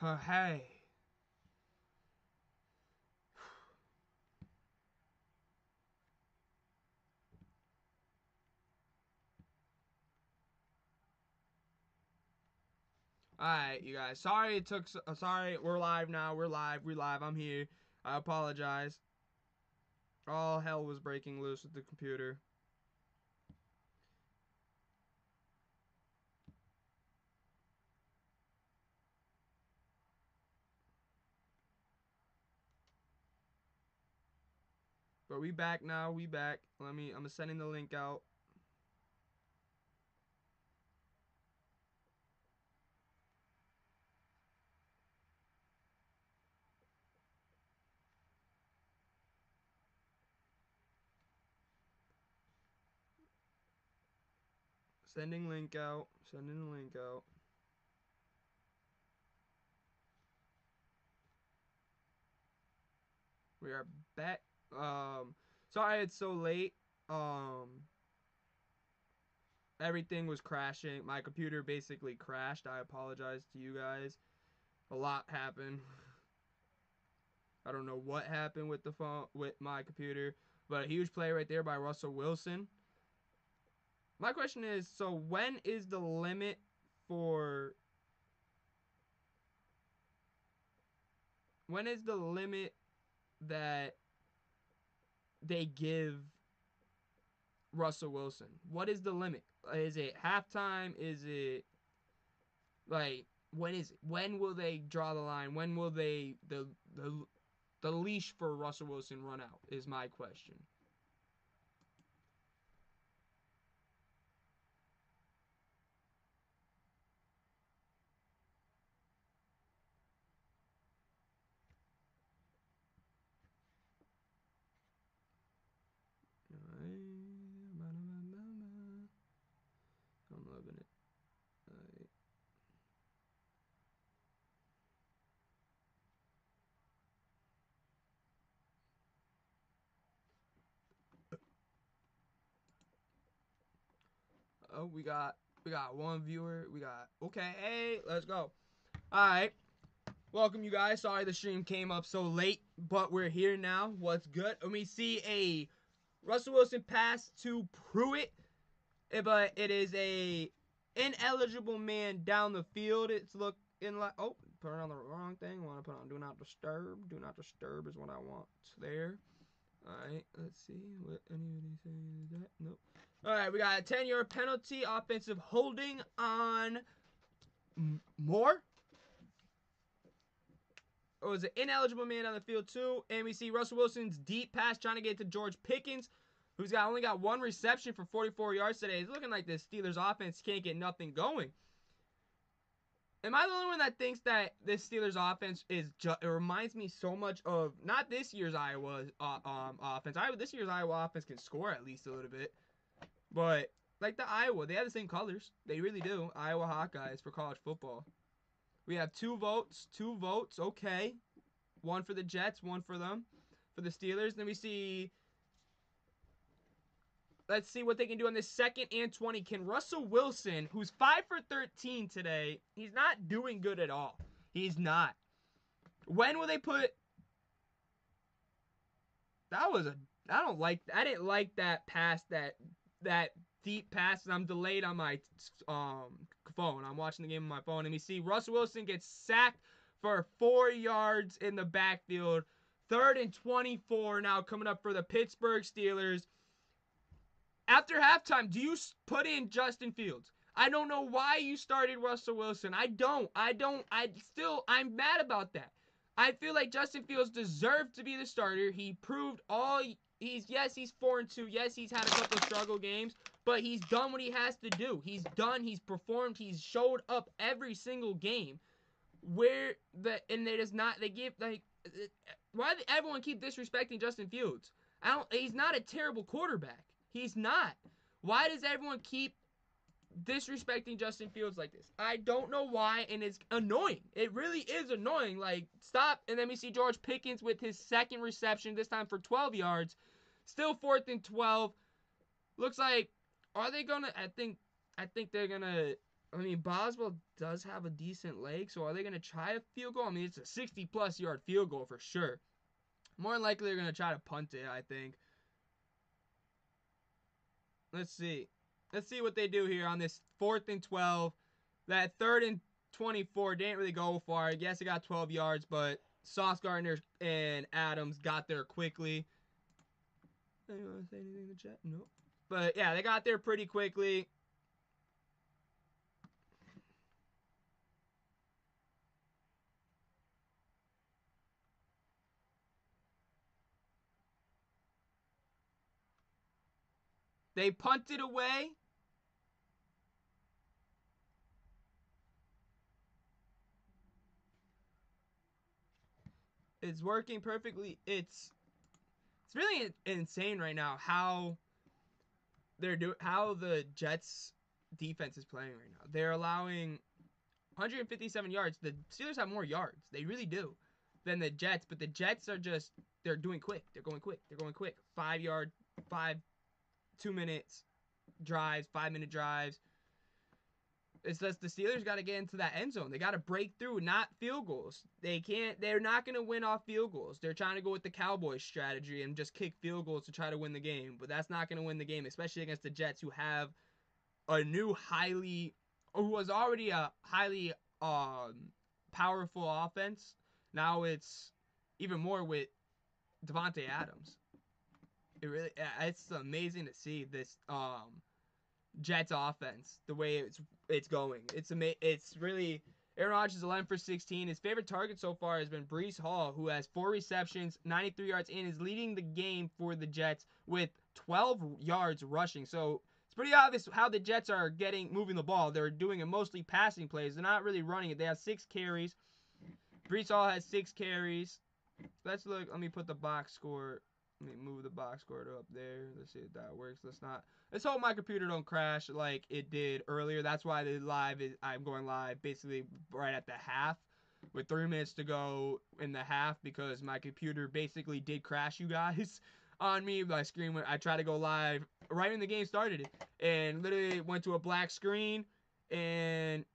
Hey. Alright, you guys. Sorry it took. Sorry, we're live now. We're live. I'm here. I apologize. All hell was breaking loose with the computer. But we back now. We back. I'm sending the link out. Sending link out. Sending the link out. We are back. Sorry it's so late. Everything was crashing. My computer basically crashed. I apologize to you guys. A lot happened. I don't know what happened with the phone, with my computer, but a huge play right there by Russell Wilson. My question is, so when is the limit for that they give Russell Wilson? What is the limit? Is it halftime? Is it like when is it? When will they draw the line? When will they the leash for Russell Wilson run out? Is my question. I'm loving it. Oh, we got one viewer. We got okay. Hey, let's go. All right, welcome you guys. Sorry the stream came up so late, but we're here now. What's good? And we see a Russell Wilson pass to Pruitt, but it is a ineligible man down the field. It's looking like put on the wrong thing. Want to put on do not disturb. Do not disturb is what I want there. All right, let's see what anybody saying is that. Nope. All right, we got a 10-yard penalty, offensive holding on Moore. It was an ineligible man on the field too, and we see Russell Wilson's deep pass trying to get to George Pickens, who's only got one reception for 44 yards today. It's looking like the Steelers offense can't get nothing going. Am I the only one that thinks that this Steelers offense it reminds me so much of not this year's Iowa offense. This year's Iowa offense can score at least a little bit, but like the Iowa, they have the same colors. They really do. Iowa Hawkeyes for college football. We have two votes. Okay, one for the Jets, one for them, for the Steelers. Then we see. Let's see what they can do on this 2nd and 20. Can Russell Wilson, who's 5 for 13 today, he's not doing good at all. He's not. When will they put... I didn't like that pass, that deep pass, and I'm delayed on my phone. I'm watching the game on my phone, and we see Russell Wilson gets sacked for 4 yards in the backfield. 3rd and 24 now coming up for the Pittsburgh Steelers. After halftime, do you put in Justin Fields? I don't know why you started Russell Wilson. I'm mad about that. I feel like Justin Fields deserved to be the starter. He proved he's 4-2. Yes, he's had a couple of struggle games, but he's done what he has to do. He's performed, he's showed up every single game. Why do everyone keep disrespecting Justin Fields? He's not a terrible quarterback. He's not. Why does everyone keep disrespecting Justin Fields like this? I don't know why, and it's annoying. It really is annoying. Like, stop. And then we see George Pickens with his 2nd reception, this time for 12 yards. Still 4th and 12. Looks like, are they gonna? I think they're gonna I mean, Boswell does have a decent leg, so are they going to try a field goal? I mean, it's a 60-plus yard field goal for sure. More than likely, they're going to try to punt it, I think. Let's see. Let's see what they do here on this 4th and 12. That 3rd and 24 didn't really go far. I guess it got 12 yards, but Sauce Gardner and Adams got there quickly. Anyone want to say anything in the chat? Nope. But yeah, they got there pretty quickly. They punted away. It's working perfectly. It's really insane right now how the Jets defense is playing right now. They're allowing 157 yards. The Steelers have more yards. They really do than the Jets, but the Jets are just they're doing quick. They're going quick. They're going quick. 5 yard, 2 minutes drives, 5-minute drives. It's just the Steelers got to get into that end zone. They got to break through, not field goals. They're not going to win off field goals. They're trying to go with the Cowboys strategy and just kick field goals to try to win the game. But that's not going to win the game, especially against the Jets, who have a new who was already a highly powerful offense. Now it's even more with Devontae Adams. It's amazing to see this Jets offense, the way it's going. It's really Aaron Rodgers is 11 for 16. His favorite target so far has been Breece Hall, who has 4 receptions, 93 yards, and is leading the game for the Jets with 12 yards rushing. So it's pretty obvious how the Jets are moving the ball. They're doing it mostly passing plays. They're not really running it. They have 6 carries. Breece Hall has 6 carries. Let's look. Let me put the box score. Let me move the box score to up there. Let's see if that works. Let's hope my computer don't crash like it did earlier. That's why I'm going live basically right at the half with 3 minutes to go in the half, because my computer basically did crash, you guys, on me. My screen I tried to go live right when the game started and literally went to a black screen and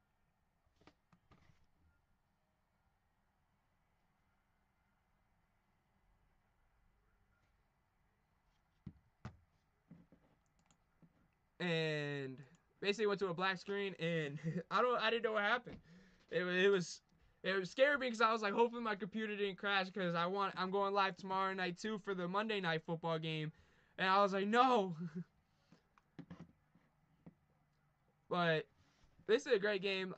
basically went to a black screen, and I didn't know what happened. It was scary because I was like, hopefully my computer didn't crash, because I'm going live tomorrow night too for the Monday night football game, and I was like, no. But this is a great game.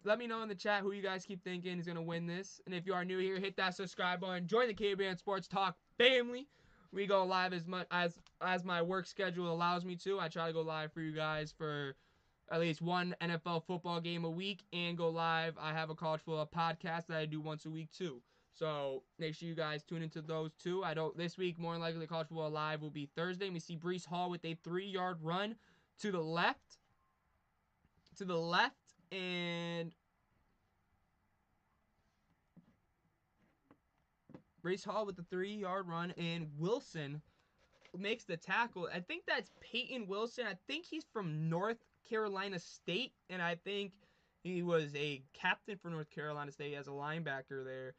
Let me know in the chat who you guys keep thinking is gonna win this, and if you are new here, hit that subscribe button. Join the KBN Sports Talk family. We go live as much as my work schedule allows me to. I try to go live for you guys for at least one NFL football game a week and go live. I have a college football podcast that I do once a week too. So make sure you guys tune into those too. This week, more than likely, college football live will be Thursday. We see Breece Hall with a 3-yard run to the left. And Breece Hall with the 3-yard run, and Wilson makes the tackle. I think that's Peyton Wilson. I think he's from North Carolina State, and I think he was a captain for North Carolina State as a linebacker there.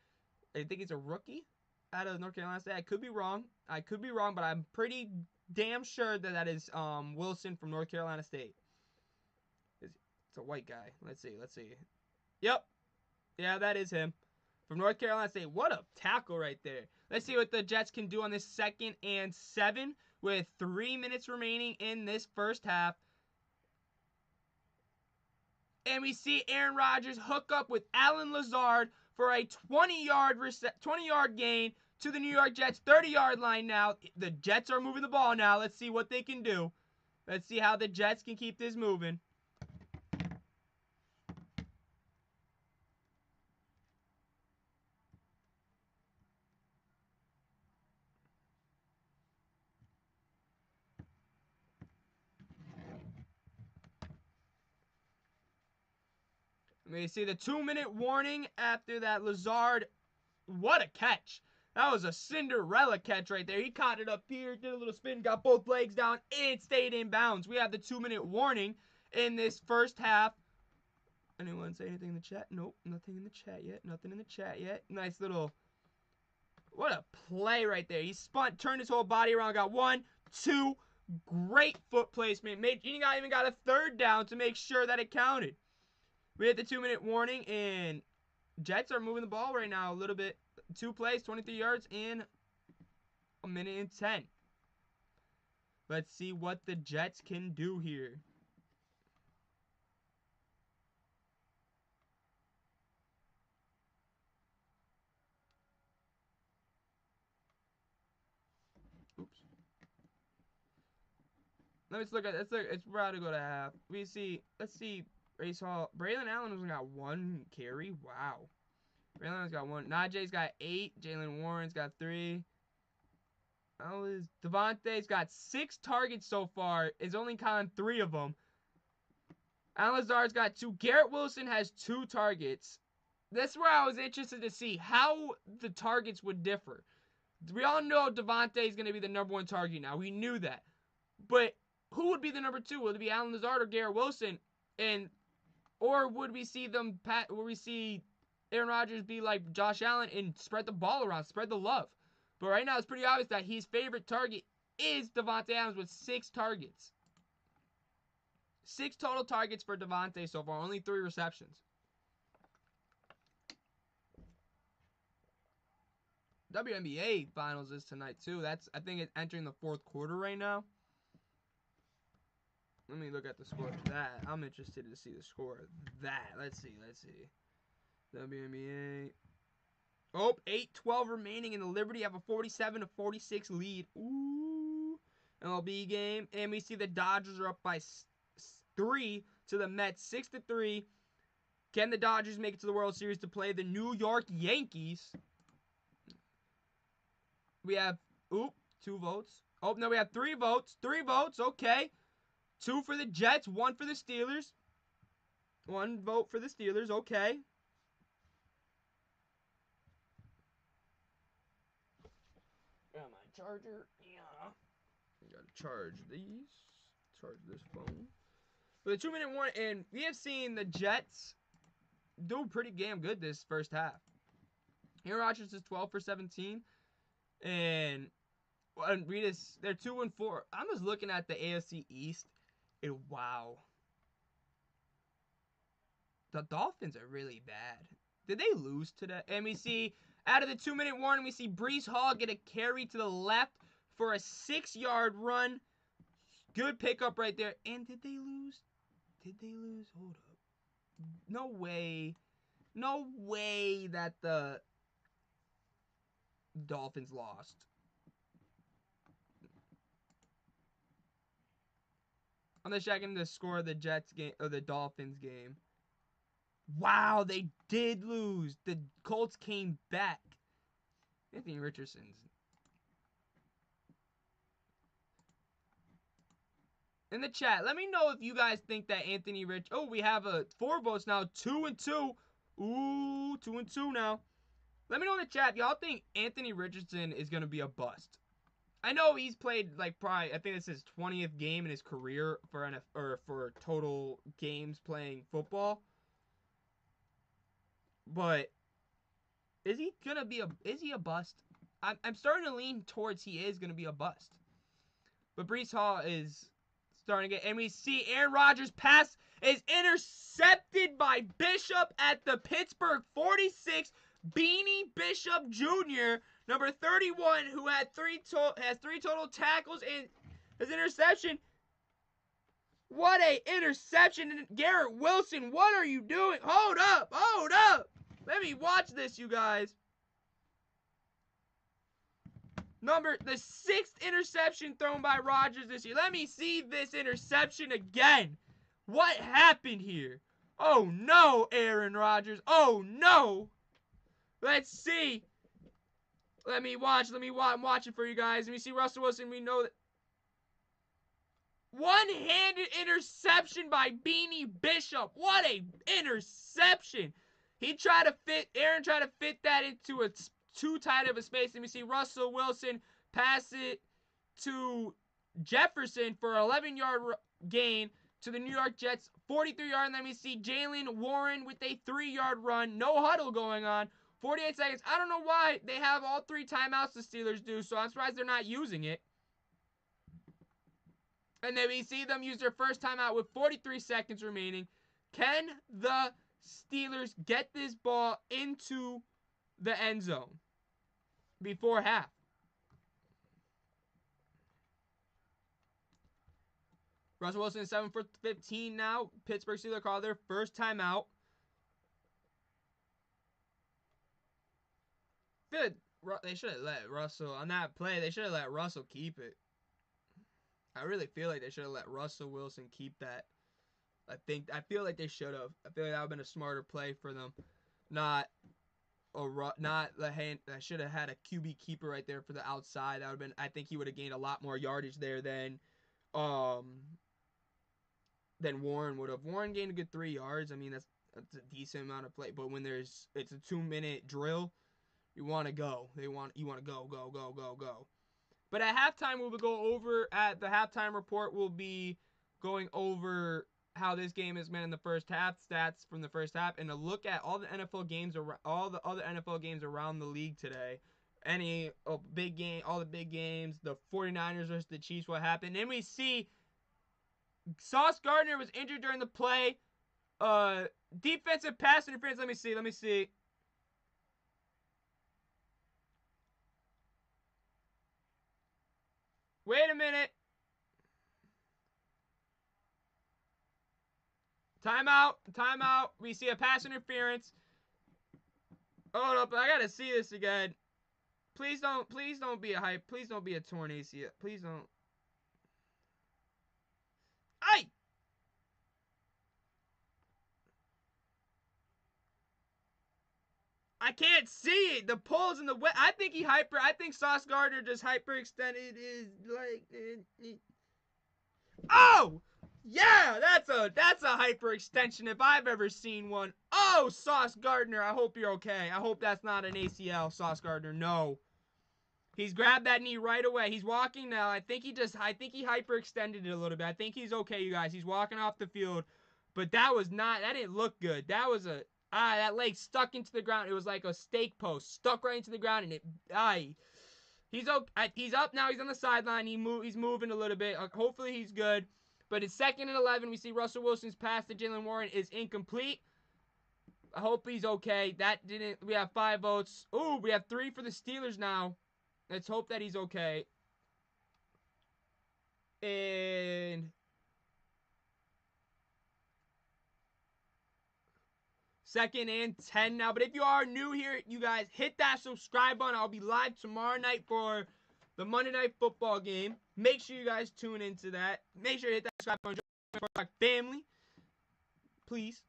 I think he's a rookie out of North Carolina State. I could be wrong, but I'm pretty damn sure that is Wilson from North Carolina State. It's a white guy. Let's see. Yep. Yeah, that is him. From North Carolina State. What a tackle right there. Let's see what the Jets can do on this 2nd and 7 with 3 minutes remaining in this first half. And we see Aaron Rodgers hook up with Allen Lazard for a 20-yard gain to the New York Jets 30-yard line now. The Jets are moving the ball now. Let's see what they can do. Let's see how the Jets can keep this moving. We see the 2-minute warning after that. Lazard, what a catch. That was a Cinderella catch right there. He caught it up here, did a little spin, got both legs down, and stayed in bounds. We have the 2-minute warning in this first half. Anyone say anything in the chat? Nope, nothing in the chat yet. Nothing in the chat yet. Nice little... What a play right there. He spun, turned his whole body around, got 1, 2. Great foot placement. He even got a third down to make sure that it counted. We hit the 2-minute warning, and Jets are moving the ball right now a little bit. 2 plays, 23 yards in a minute and 10. Let's see what the Jets can do here. Oops. Let's look. It's about to go to half. Let's see. Race Hall. Braylon Allen has got 1 carry. Wow. Braylon Allen's got 1. Najee's got 8. Jalen Warren's got 3. Devontae's got 6 targets so far. Is only counting 3 of them. Alan Lazard's got 2. Garrett Wilson has 2 targets. That's where I was interested to see how the targets would differ. We all know Devontae is going to be the #1 target now. We knew that. But who would be the #2? Would it be Alan Lazard or Garrett Wilson? Or would we see Aaron Rodgers be like Josh Allen and spread the ball around, spread the love? But right now it's pretty obvious that his favorite target is Davante Adams with 6 targets. 6 total targets for Davante so far, only 3 receptions. WNBA Finals is tonight too. I think it's entering the 4th quarter right now. Let me look at the score of that. I'm interested to see the score of that. Let's see. WNBA. Oh, 8-12 remaining in the Liberty have a 47-46 lead. Ooh. MLB game. And we see the Dodgers are up by 3 to the Mets, 6-3. Can the Dodgers make it to the World Series to play the New York Yankees? We have, 2 votes. Oh, no, we have 3 votes. 3 votes, okay. 2 for the Jets, 1 for the Steelers. 1 vote for the Steelers, okay. Got my charger. Yeah. Gotta charge these. Charge this phone. But the 2-minute one, and we have seen the Jets do pretty damn good this first half. Aaron Rodgers is 12 for 17. And they're 2-4. I'm just looking at the AFC East, and wow. The Dolphins are really bad. Did they lose today? And we see, out of the 2-minute warning, we see Breece Hall get a carry to the left for a 6-yard run. Good pickup right there. And did they lose? Hold up. No way. No way that the Dolphins lost. I'm just checking the score of the Jets game or the Dolphins game. Wow, they did lose. The Colts came back. Anthony Richardson's. In the chat, let me know if you guys think that Anthony Rich. Oh, we have 4 votes now. 2-2. Ooh, 2-2 now. Let me know in the chat if y'all think Anthony Richardson is going to be a bust. I know he's played like probably, I think it's his 20th game in his career for total games playing football. But is he a bust? I'm starting to lean towards he is gonna be a bust. But Breece Hall is starting to get, and we see Aaron Rodgers' pass is intercepted by Bishop at the Pittsburgh 46. Beanie Bishop Jr., number 31, who has 3 total tackles and his interception. What a interception. Garrett Wilson, what are you doing? Hold up. Let me watch this, you guys. The 6th interception thrown by Rodgers this year. Let me see this interception again. What happened here? Oh, no, Aaron Rodgers. Oh, no. Let's see. Let me watch. I'm watching for you guys. Let me see Russell Wilson. We know that. One-handed interception by Beanie Bishop. What a interception. Aaron tried to fit that into too tight of a space. Let me see Russell Wilson pass it to Jefferson for an 11-yard gain. to the New York Jets 43-yard, and then we see Jalen Warren with a 3-yard run. No huddle going on. 48 seconds. I don't know why they have all 3 timeouts the Steelers do, so I'm surprised they're not using it. And then we see them use their first timeout with 43 seconds remaining. Can the Steelers get this ball into the end zone before half? Russell Wilson is 7 for 15 now. Pittsburgh Steelers call their first timeout. Good. They should have let Russell, on that play, they should have let Russell keep it. I really feel like they should have let Russell Wilson keep that. I feel like they should have. I feel like that would have been a smarter play for them. Not the hand. I should have had a QB keeper right there for the outside. That would have been. I think he would have gained a lot more yardage there than Warren would have. Warren gained a good 3 yards. I mean, that's a decent amount of play. But when it's a 2-minute drill, you want to go. You want to go. But at halftime, we'll go over at the halftime report. We'll be going over how this game has been in the first half, stats from the first half, and a look at all the NFL games, all the other NFL games around the league today. Big game, all the big games, the 49ers versus the Chiefs, what happened. And we see Sauce Gardner was injured during the play. Defensive pass interference. Let me see. Wait a minute. Timeout. We see a pass interference. Hold up, I gotta see this again. Please don't be a hype. Please don't be a torn ACL. Please don't. I can't see it. The pole's in the way. I think Sauce Gardner just hyperextended his Oh! Yeah, that's a hyperextension if I've ever seen one. Oh, Sauce Gardner, I hope you're okay. I hope that's not an ACL, Sauce Gardner. No. He's grabbed that knee right away. He's walking now. I think he hyperextended it a little bit. I think he's okay, you guys. He's walking off the field. But that didn't look good. That leg stuck into the ground. It was like a stake post. Stuck right into the ground, and he's up now. He's on the sideline. He's moving a little bit. Hopefully he's good. But it's 2nd and 11. We see Russell Wilson's pass to Jalen Warren is incomplete. I hope he's okay. We have 5 votes. Ooh, we have 3 for the Steelers now. Let's hope that he's okay. And 2nd and 10 now. But if you are new here, you guys, hit that subscribe button. I'll be live tomorrow night for the Monday Night Football game. Make sure you guys tune into that. Make sure you hit that subscribe button. Join our family. Please.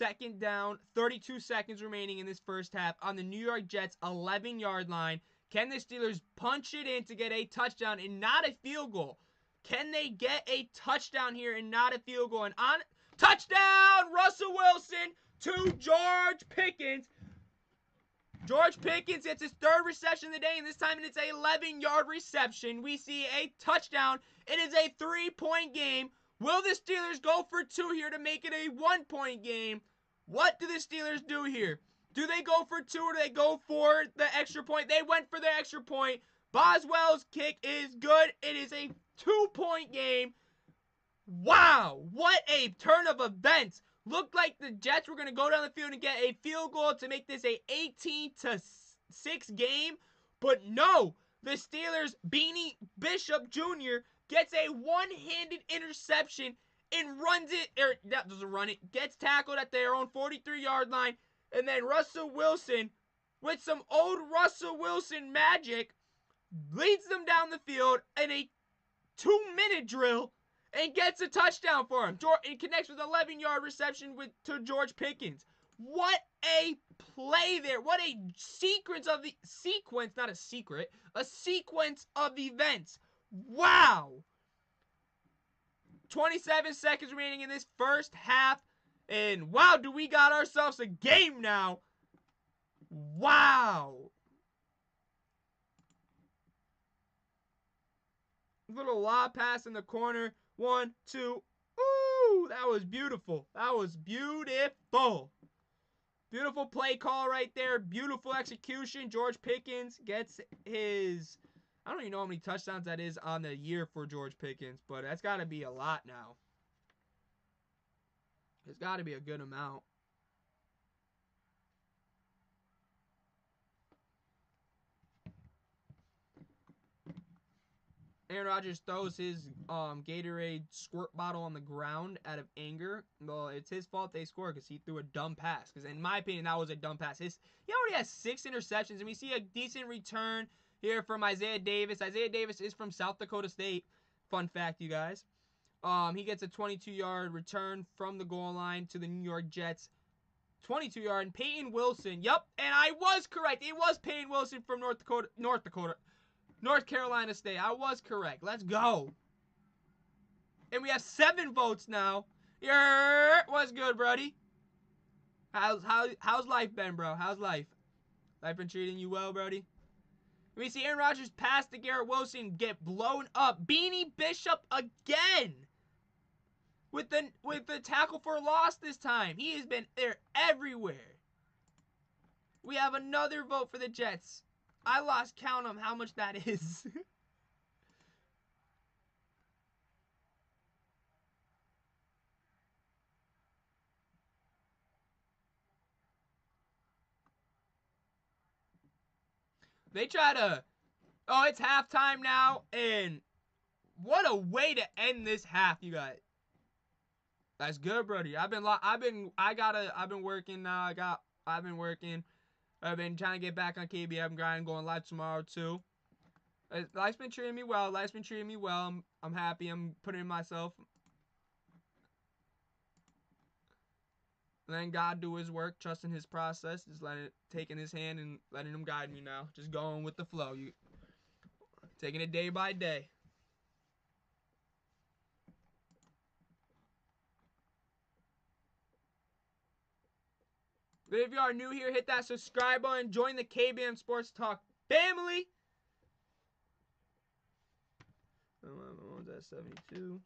2nd down, 32 seconds remaining in this first half on the New York Jets 11-yard line. Can the Steelers punch it in to get a touchdown and not a field goal? Can they get a touchdown here and not a field goal? And on touchdown, Russell Wilson to George Pickens. George Pickens gets his 3rd reception of the day, and this time it's an 11-yard reception. We see a touchdown. It is a 3-point game. Will the Steelers go for 2 here to make it a 1-point game? What do the Steelers do here? Do they go for 2 or do they go for the extra point? They went for the extra point. Boswell's kick is good. It is a 2-point game. Wow, what a turn of events. Looked like the Jets were going to go down the field and get a field goal to make this a 18-6 game. But no, the Steelers, Beanie Bishop Jr., gets a one-handed interception and runs it, gets tackled at their own 43-yard line. And then Russell Wilson, with some old Russell Wilson magic, leads them down the field in a 2-minute drill and gets a touchdown for him. It connects with an 11-yard reception to George Pickens. What a play there. What a sequence of events. Wow. 27 seconds remaining in this first half. And wow, do we got ourselves a game now. Wow. Little lob pass in the corner. 1, 2. Ooh, that was beautiful. That was beautiful. Beautiful play call right there. Beautiful execution. George Pickens gets his... I don't even know how many touchdowns that is on the year for George Pickens, but that's got to be a lot now. It's got to be a good amount. Aaron Rodgers throws his Gatorade squirt bottle on the ground out of anger. Well, it's his fault they scored because he threw a dumb pass. Because in my opinion, that was a dumb pass. He already has 6 interceptions, and we see a decent return here from Isaiah Davis. Isaiah Davis is from South Dakota State. Fun fact, you guys. He gets a 22-yard return from the goal line to the New York Jets. 22-yard, and Peyton Wilson. Yup, and I was correct. It was Peyton Wilson from North Carolina State. I was correct. Let's go. And we have 7 votes now. What's good, buddy? How's life been, bro? How's life? Life been treating you well, buddy? We see Aaron Rodgers pass to Garrett Wilson, get blown up. Beanie Bishop again. With the tackle for a loss this time. He has been there everywhere. We have another vote for the Jets. I lost count on how much that is. They try to... Oh, it's halftime now, and what a way to end this half, you guys. That's good, brody. I've been working now. I've been working. I've been trying to get back on KB. I'm grinding, going live tomorrow too. Life's been treating me well. I'm happy. I'm putting in myself. Letting God do his work, trusting his process, just taking his hand and letting him guide me now. Just going with the flow. Taking it day by day. But if you are new here, hit that subscribe button. Join the KBM Sports Talk family. One's at 72.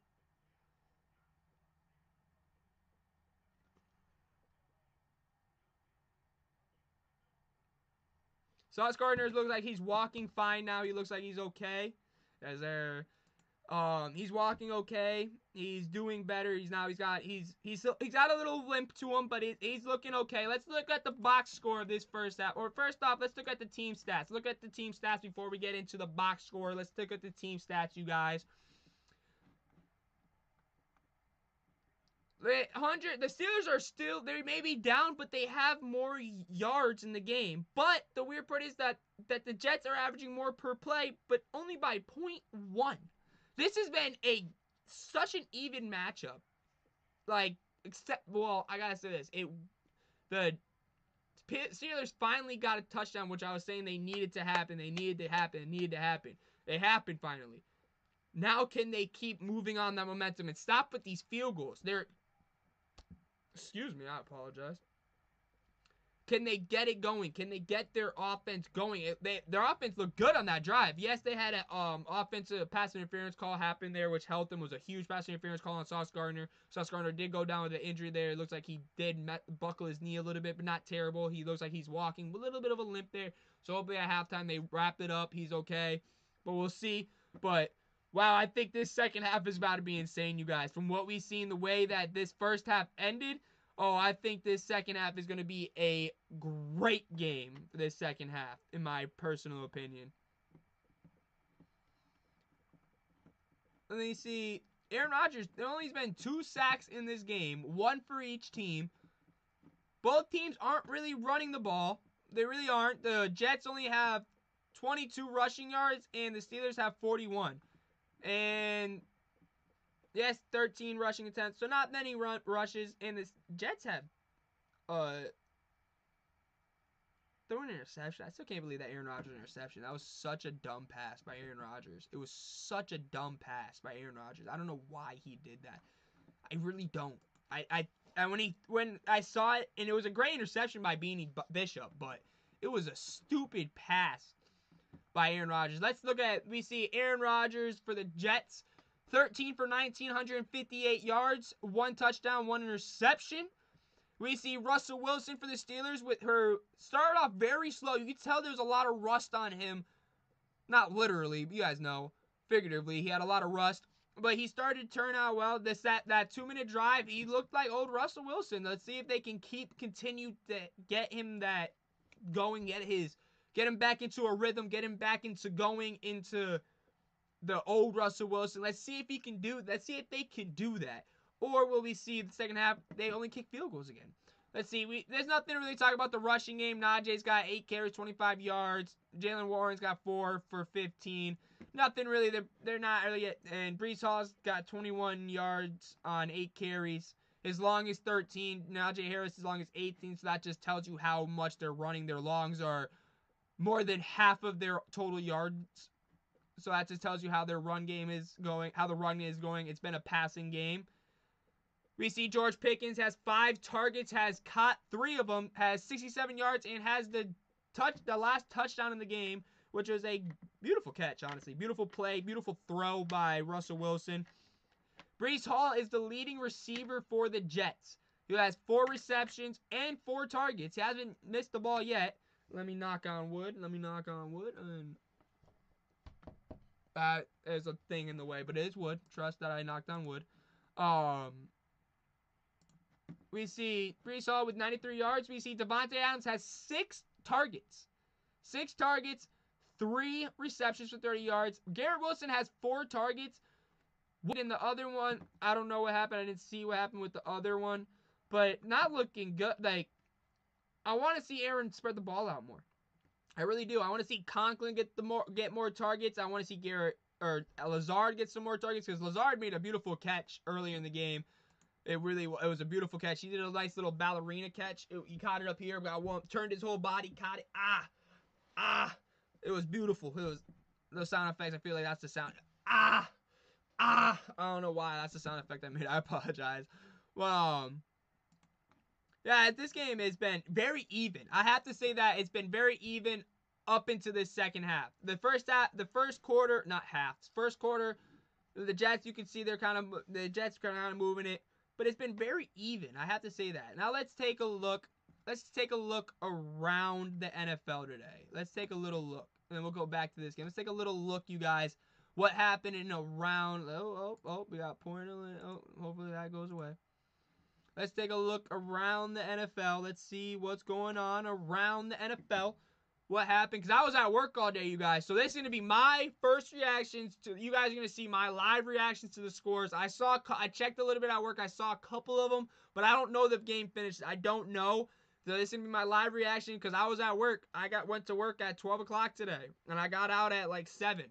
Sauce Gardner looks like he's walking fine now. He looks like he's okay. He's walking okay. He's doing better. He's got a little limp to him, but he's looking okay. Let's look at the box score of this first half. Or first off, let's look at the team stats. Look at the team stats before we get into the box score. Let's look at the team stats, you guys. The Steelers are still, they may be down, but they have more yards in the game. But the weird part is that the Jets are averaging more per play, but only by 0.1. This has been such an even matchup. I gotta say this. The Steelers finally got a touchdown, which I was saying they needed to happen. They happened finally. Now can they keep moving on that momentum and stop with these field goals? Excuse me, I apologize. Can they get it going? Can they get their offense going? Their offense looked good on that drive. Yes, they had an offensive pass interference call happen there, which helped them. It was a huge pass interference call on Sauce Gardner. Sauce Gardner did go down with an injury there. It looks like he did buckle his knee a little bit, but not terrible. He looks like he's walking. A little bit of a limp there. So hopefully at halftime they wrap it up. He's okay. But we'll see. But... wow, I think this second half is about to be insane, you guys. From what we've seen, the way that this first half ended, I think this second half is going to be a great game for this second half, in my personal opinion. And then you see Aaron Rodgers, there only has been 2 sacks in this game, 1 for each team. Both teams aren't really running the ball. They really aren't. The Jets only have 22 rushing yards, and the Steelers have 41. And yes, 13 rushing attempts, so not many rushes. And the Jets have thrown an interception. I still can't believe that Aaron Rodgers interception. That was such a dumb pass by Aaron Rodgers. It was such a dumb pass by Aaron Rodgers. I don't know why he did that. I really don't. When I saw it, and it was a great interception by Beanie Bishop, but it was a stupid pass by Aaron Rodgers. We see Aaron Rodgers for the Jets, 13 for 19, 158 yards, 1 touchdown, 1 interception. We see Russell Wilson for the Steelers with her started off very slow. You could tell there was a lot of rust on him. Not literally, but you guys know. Figuratively, he had a lot of rust. But he started to turn out well. That 2-minute drive, he looked like old Russell Wilson. Let's see if they can continue to get him that going, get him back into a rhythm, get him back into going into the old Russell Wilson. Let's see if they can do that. Or will we see the second half, they only kick field goals again? Let's see. There's nothing to really talk about the rushing game. Najee's got 8 carries, 25 yards. Jalen Warren's got 4 for 15. Nothing really. They're not really. And Breece Hall's got 21 yards on 8 carries. His long is 13. Najee Harris' long is 18. So that just tells you how much they're running. Their longs are more than half of their total yards. So that just tells you how their run game is going. How the run is going. It's been a passing game. We see George Pickens has 5 targets, has caught 3 of them, has 67 yards, and has the last touchdown in the game, which was a beautiful catch, honestly. Beautiful play, beautiful throw by Russell Wilson. Breece Hall is the leading receiver for the Jets. He has 4 receptions and 4 targets. He hasn't missed the ball yet. Let me knock on wood. And that is a thing in the way, but it is wood. Trust that I knocked on wood. We see Breece Hall with 93 yards. We see Devontae Adams has 6 targets. 6 targets, 3 receptions for 30 yards. Garrett Wilson has 4 targets. In the other one, I don't know what happened. I didn't see what happened with the other one. But not looking good. Like, I want to see Aaron spread the ball out more. I really do. I want to see Conklin get more targets. I want to see Lazard get some more targets, because Lazard made a beautiful catch earlier in the game. It was a beautiful catch. He did a nice little ballerina catch. He caught it up here, turned his whole body, caught it. It was beautiful. It was those sound effects. I feel like that's the sound. I don't know why that's the sound effect I made. I apologize. Well, yeah, this game has been very even. I have to say that it's been very even up into the second half. The first quarter, the Jets, you can see the Jets kind of moving it. But it's been very even. I have to say that. Now let's take a look. Let's take a look around the NFL today. Let's take a little look. And then we'll go back to this game. Let's take a little look, you guys. What happened in around. We got point. Hopefully that goes away. Let's take a look around the NFL. Let's see what's going on around the NFL. What happened? Because I was at work all day, you guys. So this is going to be my first reactions to. You guys are going to see my live reactions to the scores. I checked a little bit at work. I saw a couple of them, but I don't know the game finished. I don't know. So this is going to be my live reaction because I was at work. Went to work at 12 o'clock today, and I got out at like 7.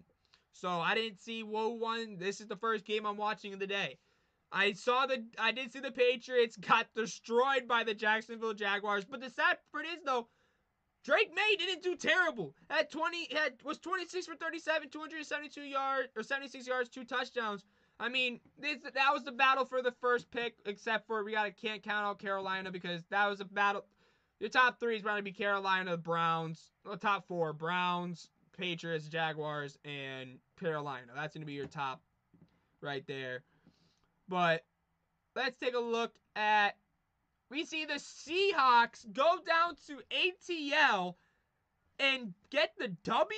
So I didn't see who won. This is the first game I'm watching of the day. I did see the Patriots got destroyed by the Jacksonville Jaguars. But the sad part is, though, Drake May didn't do terrible. Was 26 for 37, 272 yards, or 76 yards, 2 touchdowns. I mean, that was the battle for the first pick, except for can't count out Carolina, because that was a battle. Your top 3 is going to be Carolina, Browns. The top 4, Browns, Patriots, Jaguars, and Carolina. That's going to be your top right there. But let's take a look at. We see the Seahawks go down to ATL and get the W.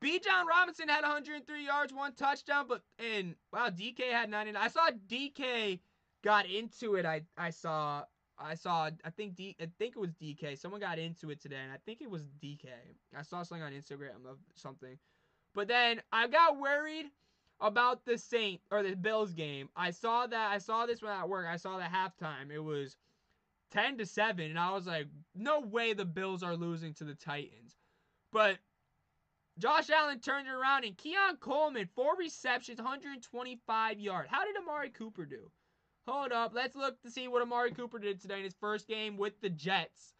Bijan Robinson had 103 yards, 1 touchdown, DK had 99. I saw DK got into it. I think it was DK. Someone got into it today, and I think it was DK. I saw something on Instagram of something. But then I got worried about the Bills game. I saw this one at work. I saw the halftime. It was 10-7, and I was like, no way the Bills are losing to the Titans. But Josh Allen turned it around, and Keon Coleman, 4 receptions, 125 yards. How did Amari Cooper do? Hold up. Let's look to see what Amari Cooper did today in his first game with the Jets.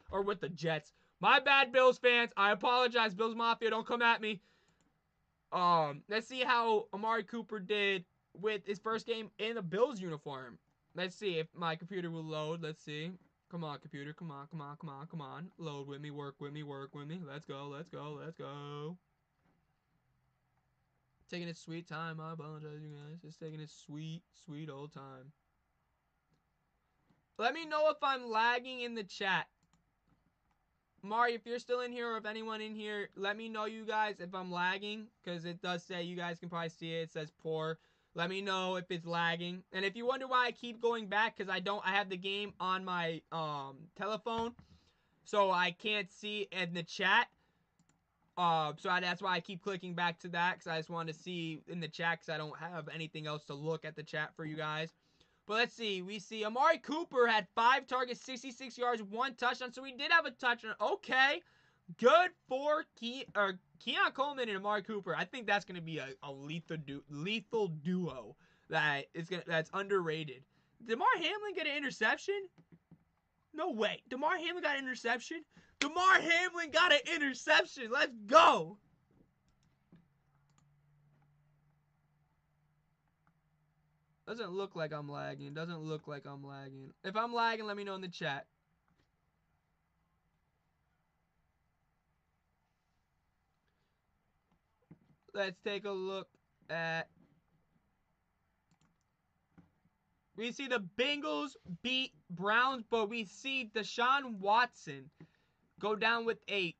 My bad, Bills fans. I apologize, Bills Mafia. Don't come at me. Let's see how Amari Cooper did with his first game in a Bills uniform. Let's see if my computer will load. Let's see. Come on, computer. Come on. Load with me. Work with me. Let's go. Taking its sweet time. I apologize, you guys. It's taking its sweet, sweet old time. Let me know if I'm lagging in the chat. Mari, if you're still in here or if anyone in here, let me know, you guys, if I'm lagging. Because it does say, you guys can probably see it. It says poor. Let me know if it's lagging. And if you wonder why I keep going back, because I have the game on my telephone. So I can't see in the chat. That's why I keep clicking back to that, because I just want to see in the chat, because I don't have anything else to look at the chat for you guys. But let's see. We see Amari Cooper had 5 targets, 66 yards, 1 touchdown. So we did have a touchdown. Okay. Good for Keon Coleman and Amari Cooper. I think that's going to be a lethal duo that's underrated. Did Damar Hamlin get an interception? No way. Damar Hamlin got an interception? Damar Hamlin got an interception. Let's go. Doesn't look like I'm lagging. Doesn't look like I'm lagging. If I'm lagging, let me know in the chat. Let's take a look at... We see the Bengals beat Browns, but we see Deshaun Watson go down with a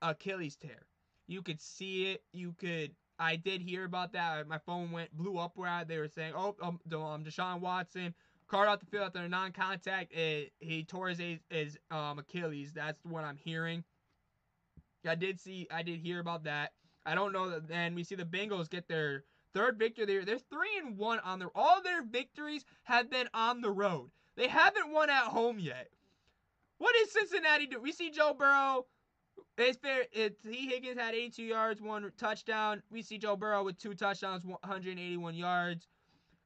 Achilles tear. You could see it. I did hear about that. My phone blew up where they were saying, Deshaun Watson carted out the field after a non-contact. He tore his Achilles. That's what I'm hearing. I did hear about that. I don't know that. Then we see the Bengals get their 3rd victory. They're 3-1 on their. All their victories have been on the road. They haven't won at home yet. What did Cincinnati do? We see Joe Burrow. It's fair. T. Higgins had 82 yards, 1 touchdown. We see Joe Burrow with 2 touchdowns, 181 yards.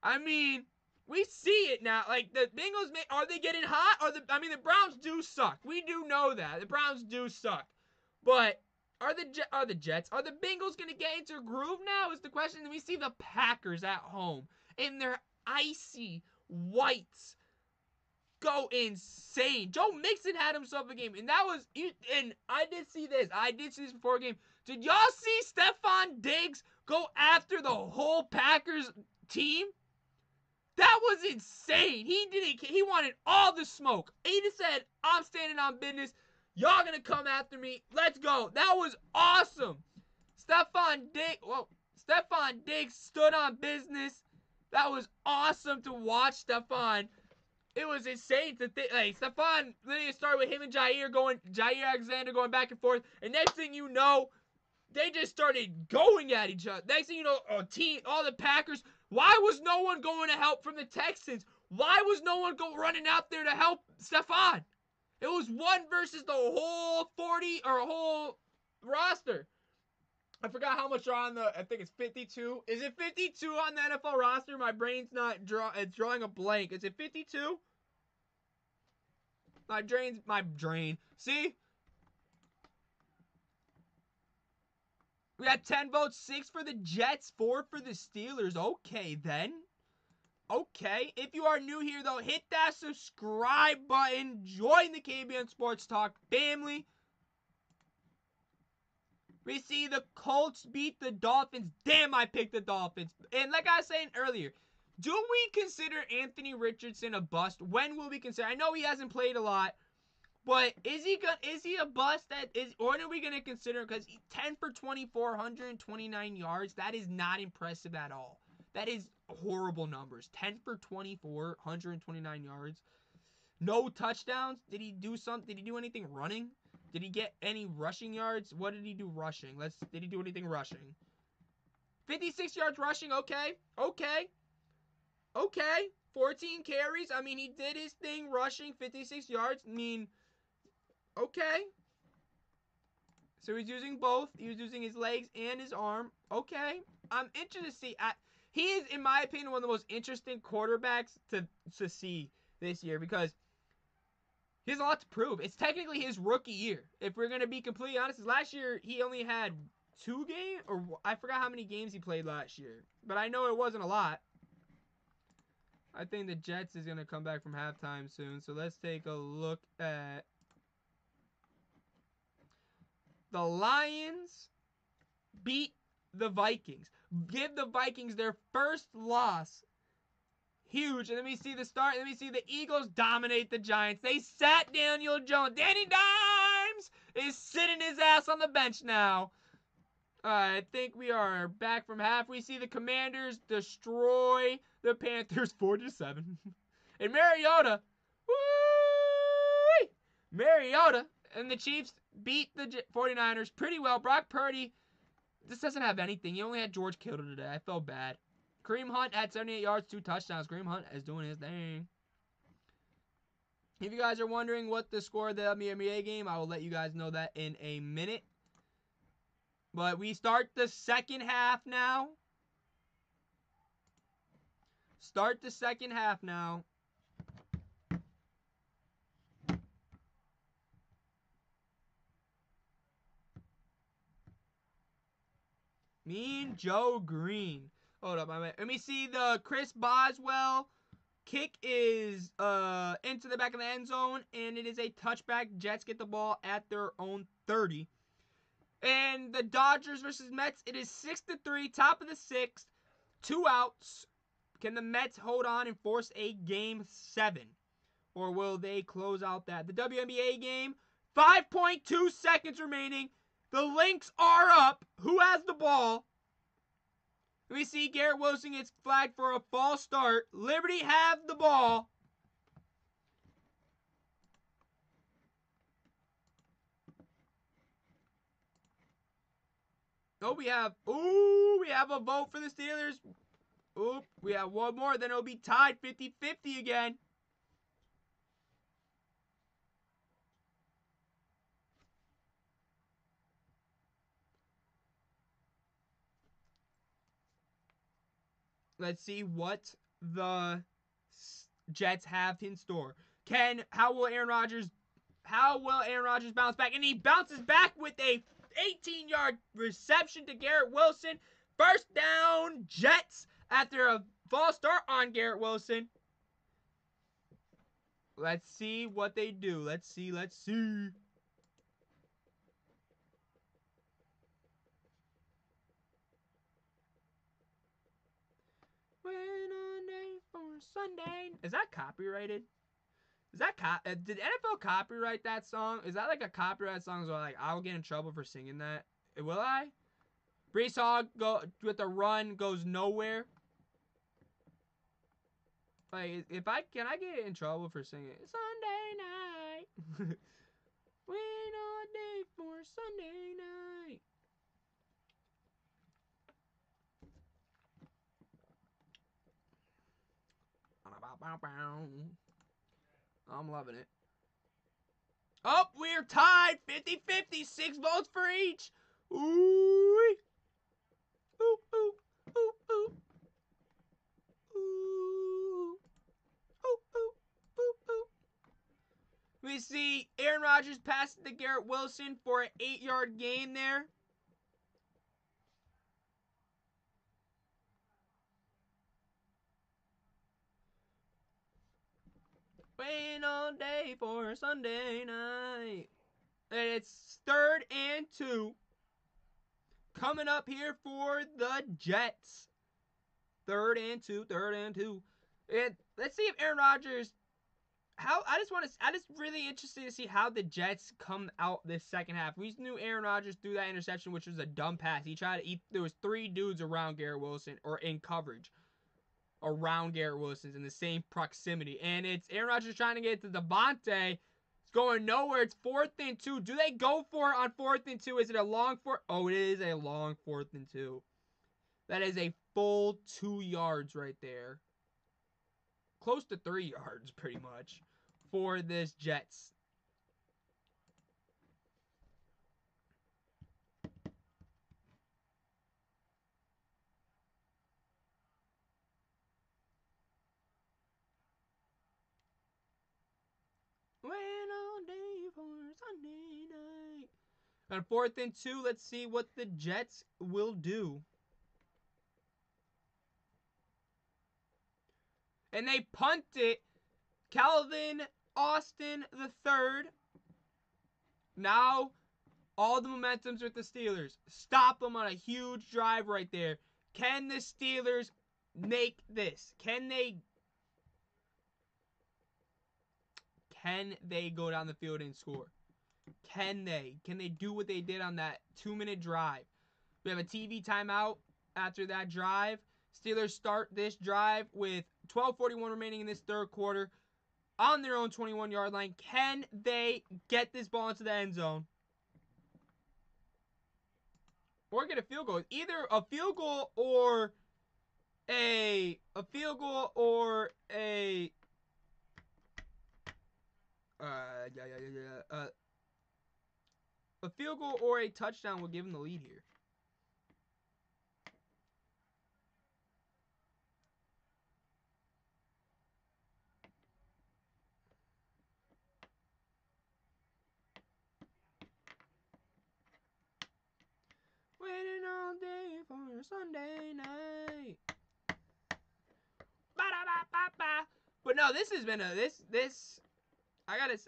I mean, we see it now. Like, the Bengals, are they getting hot? The Browns do suck. We do know that. The Browns do suck. But are the Bengals going to get into a groove now is the question. And we see the Packers at home in their icy whites go insane. Joe Mixon had himself a game, and I did see this. Before the game. Did y'all see Stephon Diggs go after the whole Packers team? That was insane. He wanted all the smoke. He just said, I'm standing on business. Y'all gonna come after me. Let's go. That was awesome. Stephon Diggs stood on business. That was awesome to watch Stephon. It was insane to think. Like, Stephon literally started with him and Jair Alexander going back and forth. And next thing you know, they just started going at each other. Next thing you know, all the Packers. Why was no one going to help from the Texans? Why was no one running out there to help Stephon? It was one versus the whole 40 or whole roster. I forgot how much are on I think it's 52. Is it 52 on the NFL roster? My brain's not it's drawing a blank. Is it 52? My brain. See? We got 10 votes, 6 for the Jets, 4 for the Steelers. Okay, then. Okay. If you are new here, though, hit that subscribe button. Join the KBN Sports Talk family. We see the Colts beat the Dolphins. Damn, I picked the Dolphins. And like I was saying earlier, do we consider Anthony Richardson a bust? When will we consider? I know he hasn't played a lot, but is he a bust? Or are we gonna consider? Because 10 for 24, 129 yards. That is not impressive at all. That is horrible numbers. 10 for 24, 129 yards. No touchdowns. Did he do something? Did he do anything running? Did he get any rushing yards? What did he do rushing? Did he do anything rushing? 56 yards rushing. Okay. 14 carries. I mean, he did his thing rushing 56 yards. I mean, okay. So he's using both. He was using his legs and his arm. Okay. I'm interested to see. He is, in my opinion, one of the most interesting quarterbacks to see this year because he has a lot to prove. It's technically his rookie year. If we're going to be completely honest, last year he only had 2 games, or I forgot how many games he played last year. But I know it wasn't a lot. I think the Jets is going to come back from halftime soon. So let's take a look at the Lions beat the Vikings. give the Vikings their first loss. Huge. And let me see the start. Let me see the Eagles dominate the Giants. They sat Daniel Jones. Danny Dimes is sitting his ass on the bench now. I think we are back from half. We see the Commanders destroy the Panthers 4-7. And Mariota, woo! Mariota and the Chiefs beat the 49ers pretty well. Brock Purdy just doesn't have anything. He only had George Kittle today. I felt bad. Kareem Hunt had 78 yards, 2 touchdowns. Kareem Hunt is doing his thing. If you guys are wondering what the score of the WNBA game, I will let you guys know that in a minute. But we start the second half now. Start the second half now. Mean Joe Green. Hold up, let me see the Chris Boswell kick is into the back of the end zone, and it is a touchback. Jets get the ball at their own 30. And the Dodgers versus Mets, it is 6-3, top of the 6th, 2 outs. Can the Mets hold on and force a game 7? Or will they close out that? The WNBA game, 5.2 seconds remaining. The Lynx are up. Who has the ball? Let me see. Garrett Wilson gets flagged for a false start. Liberty have the ball. Oh, we have a vote for the Steelers. Oop, we have one more. Then it'll be tied 50-50 again. Let's see what the Jets have in store. How will Aaron Rodgers bounce back? And he bounces back with a 18-yard reception to Garrett Wilson. First down, Jets after a false start on Garrett Wilson. Let's see what they do. Let's see. When a day for Sunday. Is that copyrighted? Did NFL copyright that song? Is that like a copyright song? So like I'll get in trouble for singing that. Will I? Brees Hall go with the run goes nowhere. Like can I get in trouble for singing Sunday night? When a day for Sunday night. I'm loving it. Oh, we're tied 50-50. 6 votes for each. Ooh. Ooh, ooh, ooh, ooh. Ooh. Ooh, ooh, ooh, ooh. We see Aaron Rodgers passed to Garrett Wilson for an 8-yard gain there. Waiting all day for Sunday night. And it's 3rd and 2. Coming up here for the Jets. 3rd and 2. And let's see if Aaron Rodgers. I just really interested to see how the Jets come out this second half. We knew Aaron Rodgers threw that interception, which was a dumb pass. He tried to eat. There was 3 dudes around Garrett Wilson or in coverage around Garrett Wilson's in the same proximity. And it's Aaron Rodgers trying to get to Devontae. It's going nowhere. It's 4th and 2. Do they go for it on 4th and 2? Is it a long 4? Oh, it is a long 4th and 2. That is a full 2 yards right there. Close to 3 yards, pretty much, for this Jets. Wait all day for Sunday night. On 4th and 2, let's see what the Jets will do. And they punt it. Calvin Austin III. Now, all the momentum's with the Steelers. Stop them on a huge drive right there. Can the Steelers make this? Can they go down the field and score? Can they? Can they do what they did on that 2-minute drive? We have a TV timeout after that drive. Steelers start this drive with 12:41 remaining in this third quarter on their own 21-yard line. Can they get this ball into the end zone? Or get a field goal? Either a field goal or a a field goal or a touchdown will give them the lead here. Waiting all day for a Sunday night. Ba-da-ba-ba-ba. But no, this has been this. I gotta.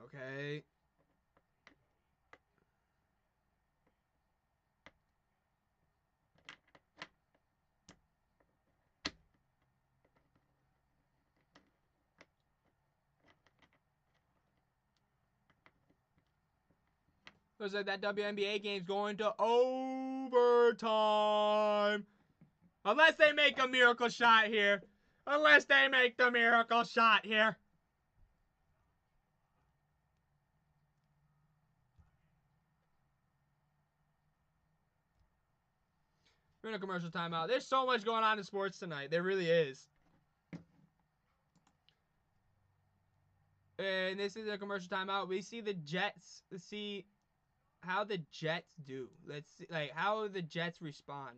Okay. Looks like that WNBA game's going to overtime. Unless they make a miracle shot here. Unless they make the miracle shot here. We're in a commercial timeout. There's so much going on in sports tonight. There really is. And this is a commercial timeout. We see the Jets. Let's see how the Jets do. Let's see, like, how the Jets respond.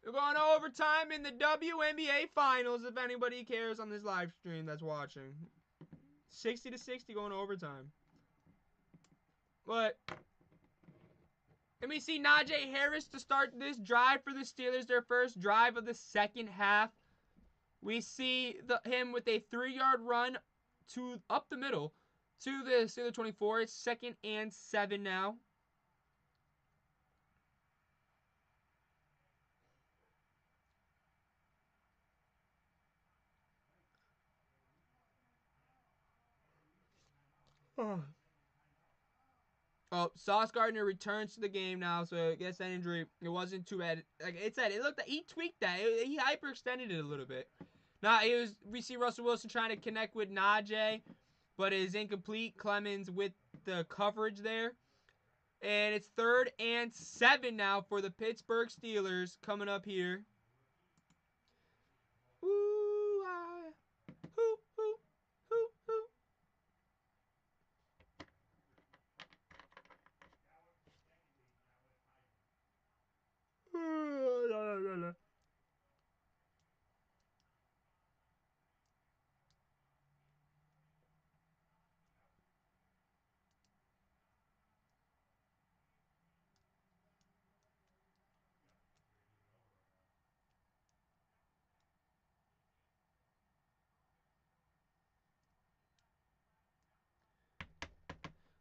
We're going to overtime in the WNBA Finals, if anybody cares on this live stream that's watching. 60-60 going to overtime. But, and we see Najee Harris to start this drive for the Steelers, their first drive of the second half. We see him with a 3-yard run up the middle to the Steelers 24. It's 2nd and 7 now. Oh, Sauce Gardner returns to the game now, so I guess that injury, it wasn't too bad. Like it said, it looked like he tweaked that. He hyperextended it a little bit. Now, we see Russell Wilson trying to connect with Najee, but it is incomplete. Clemens with the coverage there. And it's 3rd and 7 now for the Pittsburgh Steelers coming up here. Ooh-ah. Hoo, hoo, hoo, hoo.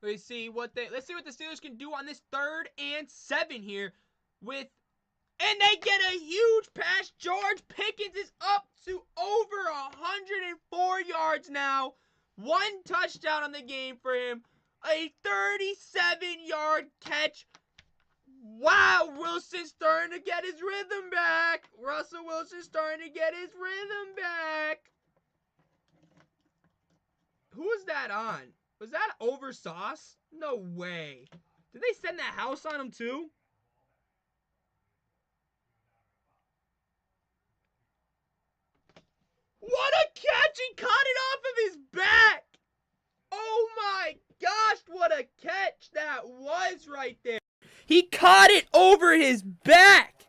Let's see what the Steelers can do on this 3rd and 7 here and they get a huge pass. George Pickens is up to over 104 yards now. 1 touchdown on the game for him. A 37-yard catch. Wow, Wilson's starting to get his rhythm back. Russell Wilson's starting to get his rhythm back. Who was that on? Was that over Sauce? No way. Did they send that house on him too? What a catch! He caught it off of his back! Oh my gosh, what a catch that was right there. He caught it over his back.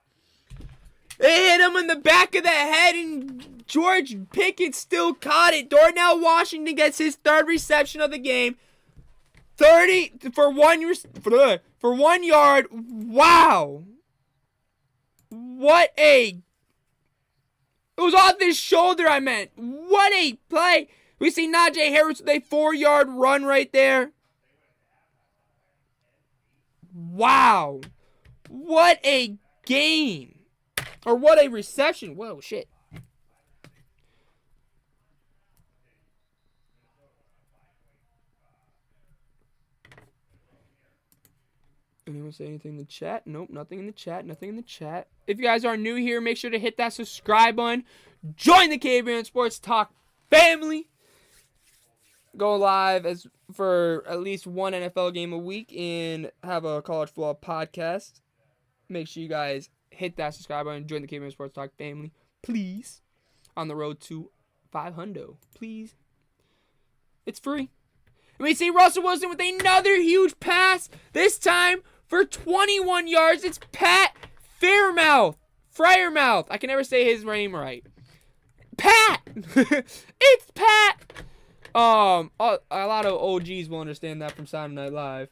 It hit him in the back of the head, and George Pickens still caught it. Darnell Washington gets his third reception of the game. 30 for 1 yard. Wow. What a... It was off his shoulder, I meant. What a play. We see Najee Harris with a 4-yard run right there. Wow. What a game. Or what a reception. Whoa, shit. Anyone say anything in the chat? Nope, nothing in the chat. Nothing in the chat. If you guys are new here, make sure to hit that subscribe button. Join the KBN Sports Talk family. Go live for at least one NFL game a week and have a college football podcast. Make sure you guys hit that subscribe button. Join the KBN Sports Talk family, please. On the road to 500, please. It's free. And we see Russell Wilson with another huge pass. This time for 21 yards. It's Pat Freiermuth. I can never say his name right. Pat. It's Pat. A lot of OGs will understand that from Saturday Night Live.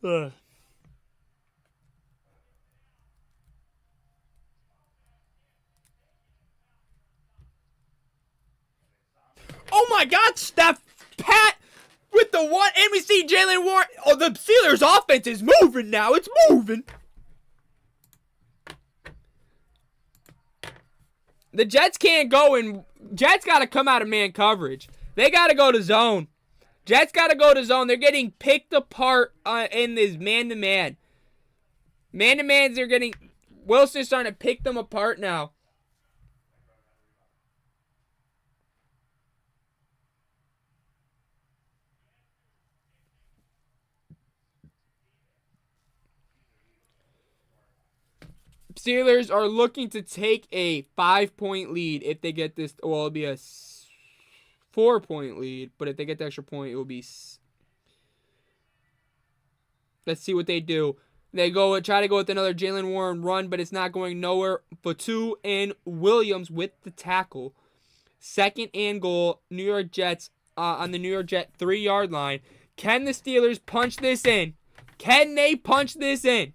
Ugh. Oh my God, Steph. Pat with the one. And we see Jalen Warren. Oh, the Steelers offense is moving now. It's moving. The Jets can't go in. Jets got to come out of man coverage. They got to go to zone. Jets got to go to zone. They're getting picked apart in this man-to-man. Man-to-mans, they're getting... Wilson's starting to pick them apart now. Steelers are looking to take a 5-point lead if they get this. Well, it'll be a 4-point lead, but if they get the extra point, it will be. Let's see what they do. They try to go with another Jalen Warren run, but it's not going nowhere. Fatu and Williams with the tackle. 2nd and goal. New York Jets on the New York Jet 3-yard line. Can the Steelers punch this in? Can they punch this in?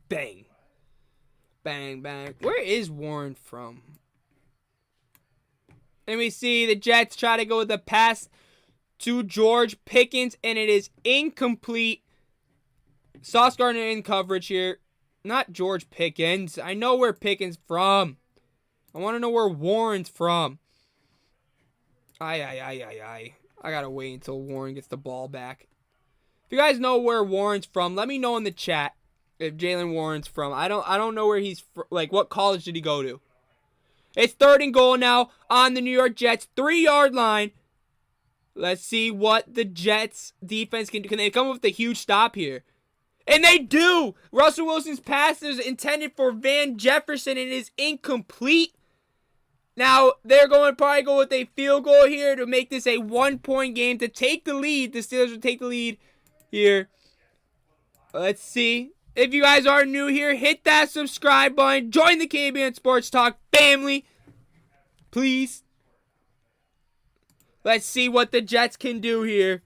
Bang. Bang, bang. Where is Warren from? And we see the Jets try to go with the pass to George Pickens, and it is incomplete. Sauce Gardner in coverage here. Not George Pickens. I know where Pickens from. I want to know where Warren's from. I gotta wait until Warren gets the ball back. If you guys know where Warren's from, let me know in the chat. If Jalen Warren's from, I don't know where he's from. Like, what college did he go to? It's 3rd and goal now on the New York Jets 3-yard line. Let's see what the Jets defense can do. Can they come up with a huge stop here? And they do. Russell Wilson's pass is intended for Van Jefferson and is incomplete. Now they're going to probably go with a field goal here to make this a 1-point game to take the lead. The Steelers will take the lead here. Let's see. If you guys are new here, hit that subscribe button. Join the KBN Sports Talk family. Please. Let's see what the Jets can do here.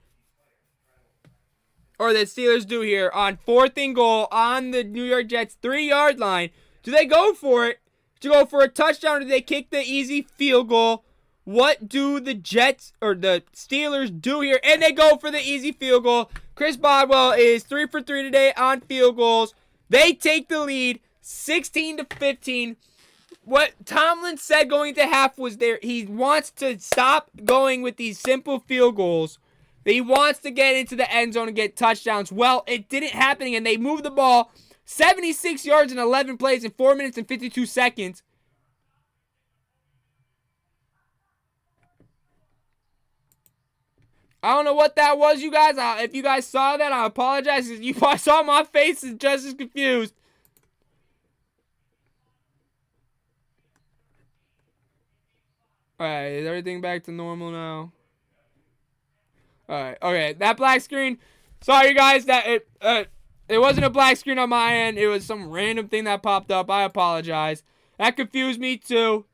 Or the Steelers do here on 4th and goal on the New York Jets 3-yard line. Do they go for it? Do they go for a touchdown or do they kick the easy field goal? What do the Jets or the Steelers do here? And they go for the easy field goal. Chris Bodwell is 3 for 3 today on field goals. They take the lead 16-15. What Tomlin said going into half was he wants to stop going with these simple field goals. He wants to get into the end zone and get touchdowns. Well, it didn't happen, and they moved the ball 76 yards in 11 plays in 4 minutes and 52 seconds. I don't know what that was, you guys. If you guys saw that, I apologize. You probably saw my face is just as confused. Alright, is everything back to normal now? Alright, okay. That black screen. Sorry, guys. That it wasn't a black screen on my end. It was some random thing that popped up. I apologize. That confused me too.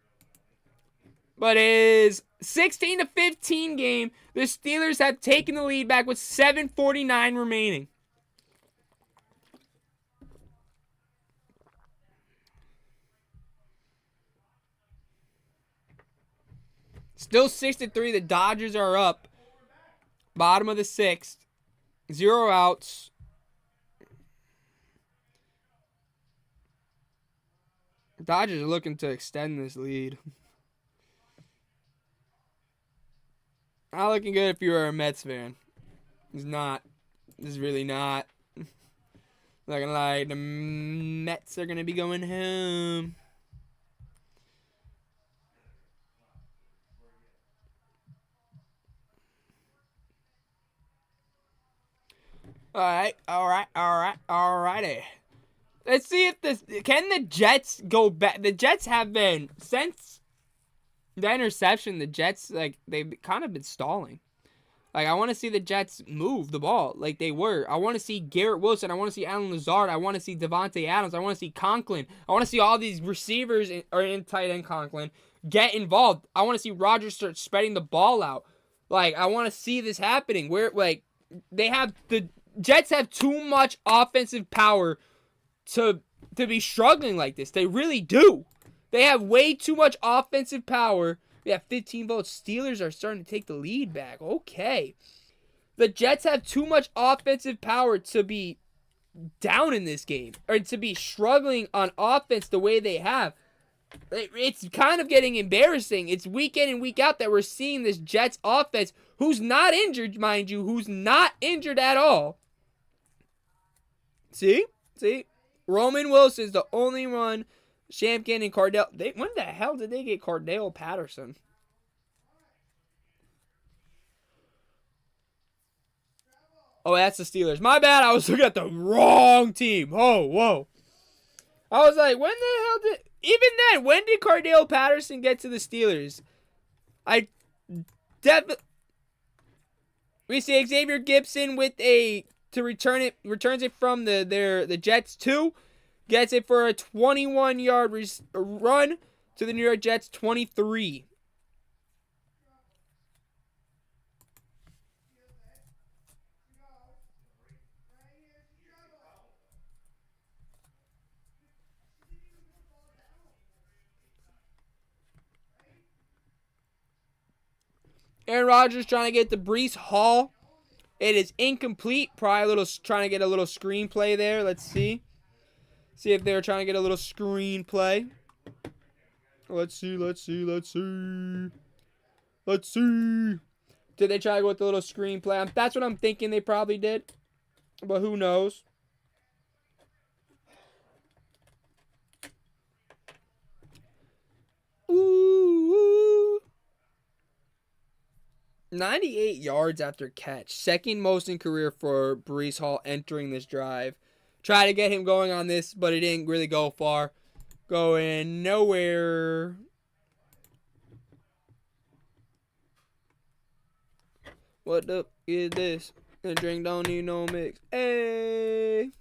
But it is 16-15 game. The Steelers have taken the lead back with 7:49 remaining. Still 6-3. The Dodgers are up. Bottom of the 6th. 0 outs. Dodgers are looking to extend this lead. Not looking good if you were a Mets fan. It's not. It's really not. Not gonna lie, the Mets are gonna be going home. Alrighty. Let's see if can the Jets go back. The Jets have been, since the interception, the Jets, like, they've kind of been stalling. Like, I want to see the Jets move the ball like they were. I want to see Garrett Wilson. I want to see Alan Lazard. I want to see Devontae Adams. I want to see Conklin. I want to see all these receivers in tight end Conklin get involved. I want to see Rodgers start spreading the ball out. Like, I want to see this happening where, like, the Jets have too much offensive power to be struggling like this. They really do. They have way too much offensive power. We have 15 votes. Steelers are starting to take the lead back. Okay. The Jets have too much offensive power to be down in this game, or to be struggling on offense the way they have. It's kind of getting embarrassing. It's week in and week out that we're seeing this Jets offense, who's not injured, mind you, who's not injured at all. See? Roman Wilson's the only one. Shampkin and Cardell. When the hell did they get Cardell Patterson? Oh, that's the Steelers. My bad. I was looking at the wrong team. Oh, whoa. I was like, when the hell did... Even then, when did Cardell Patterson get to the Steelers? We see Xavier Gibson with returns it from the Jets 2. Gets it for a 21-yard run to the New York Jets 23. Aaron Rodgers trying to get to Breece Hall. It is incomplete. Probably trying to get a little screenplay there. Let's see. See if they're trying to get a little screenplay. Let's see. Did they try to go with the little screenplay? That's what I'm thinking they probably did. But who knows? Ooh. 98 yards after catch. Second most in career for Breece Hall entering this drive. Try to get him going on this, but it didn't really go far. Going nowhere. What the is this? The drink don't need no mix. Hey.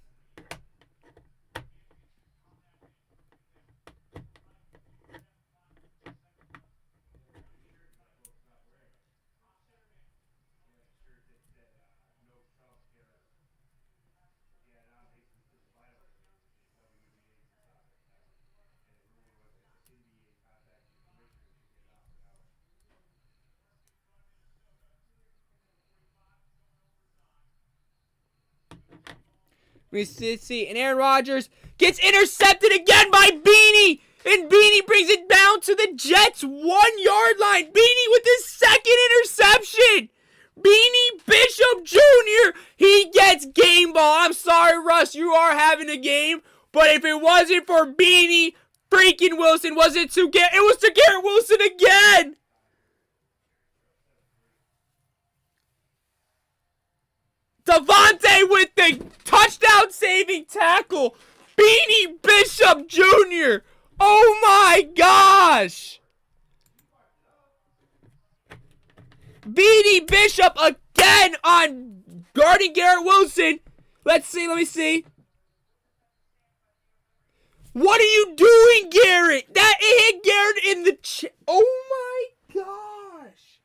We see, and Aaron Rodgers gets intercepted again by Beanie, and Beanie brings it down to the Jets' 1-yard line. Beanie with his second interception. Beanie Bishop Jr., he gets game ball. I'm sorry, Russ, you are having a game, but if it wasn't for Beanie freaking Wilson, it was to Garrett Wilson again. Devontae with the touchdown saving tackle. Beanie Bishop Jr. Oh my gosh. Beanie Bishop again on guarding Garrett Wilson. Let me see. What are you doing, Garrett? That hit Garrett in the oh my gosh.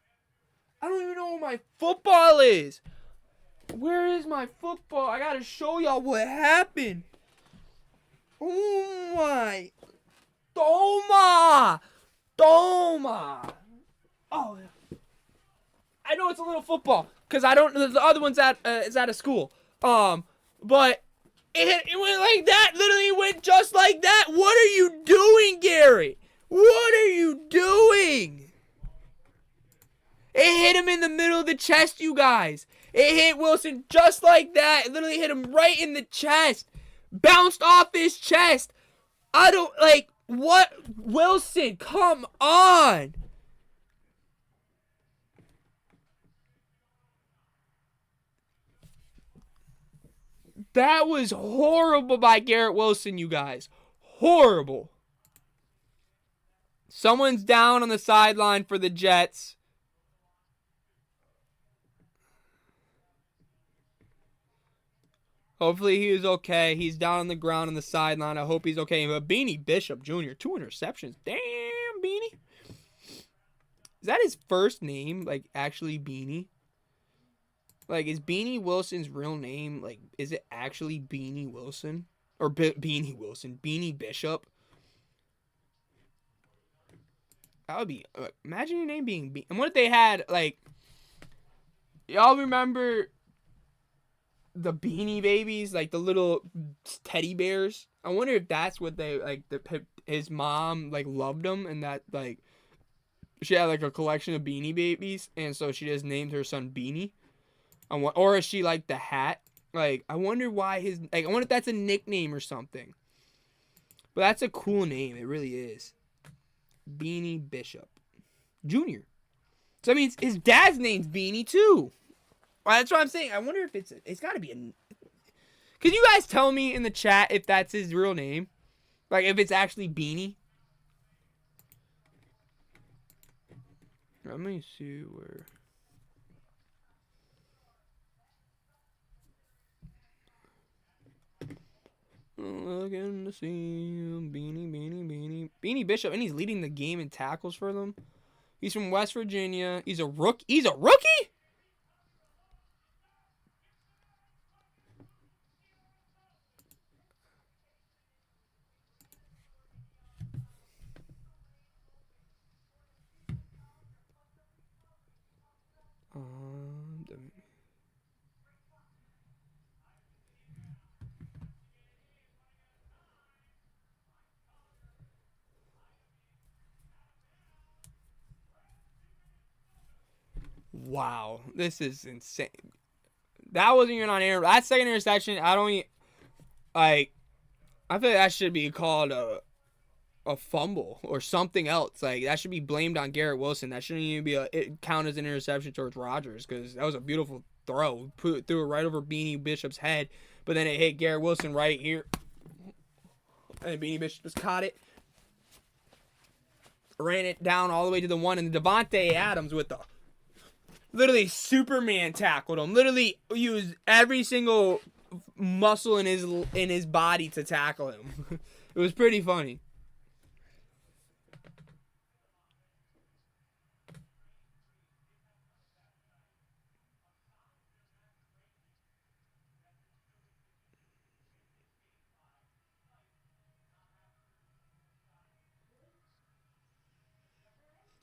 I don't even know where my football is. Where is my football? I gotta show y'all what happened. Oh my. Toma. Oh, I know it's a little football because I don't. The other one's is at a school. But it went like that. Literally went just like that. What are you doing, Gary? What are you doing? It hit him in the middle of the chest, you guys. It hit Wilson just like that. It literally hit him right in the chest. Bounced off his chest. I don't like what Wilson. Come on. That was horrible by Garrett Wilson, you guys. Horrible. Someone's down on the sideline for the Jets. Hopefully he is okay. He's down on the ground on the sideline. I hope he's okay. But Beanie Bishop Jr., 2 interceptions. Damn, Beanie. Is that his first name? Like, actually Beanie? Like, is Beanie Wilson's real name, like, is it actually Beanie Wilson? Or Beanie Wilson? Beanie Bishop? That would be, imagine your name being Beanie. And what if they had, like, y'all remember the Beanie Babies? Like, the little teddy bears? I wonder if that's what they, like, his mom, like, loved them. And that, like, she had, like, a collection of Beanie Babies. And so she just named her son Beanie. Or is she like the hat? Like, I wonder why I wonder if that's a nickname or something. But that's a cool name. It really is. Beanie Bishop Jr. So, I mean, his dad's name's Beanie, too. Well, that's what I'm saying. I wonder if it's got to be Could you guys tell me in the chat if that's his real name? Like, if it's actually Beanie? Let me see where... Looking to see you, Beanie Bishop, and he's leading the game in tackles for them. He's from West Virginia. He's a rookie. He's a rookie? Wow, this is insane. That wasn't even on air. That second interception, I don't even, like, I feel like that should be called a fumble or something else. Like, that should be blamed on Garrett Wilson. That shouldn't even be count as an interception towards Rodgers, because that was a beautiful throw. Threw it right over Beanie Bishop's head, but then it hit Garrett Wilson right here. And Beanie Bishop just caught it. Ran it down all the way to the 1, and Devontae Adams with the literally Superman tackled him. Literally used every single muscle in his body to tackle him. It was pretty funny.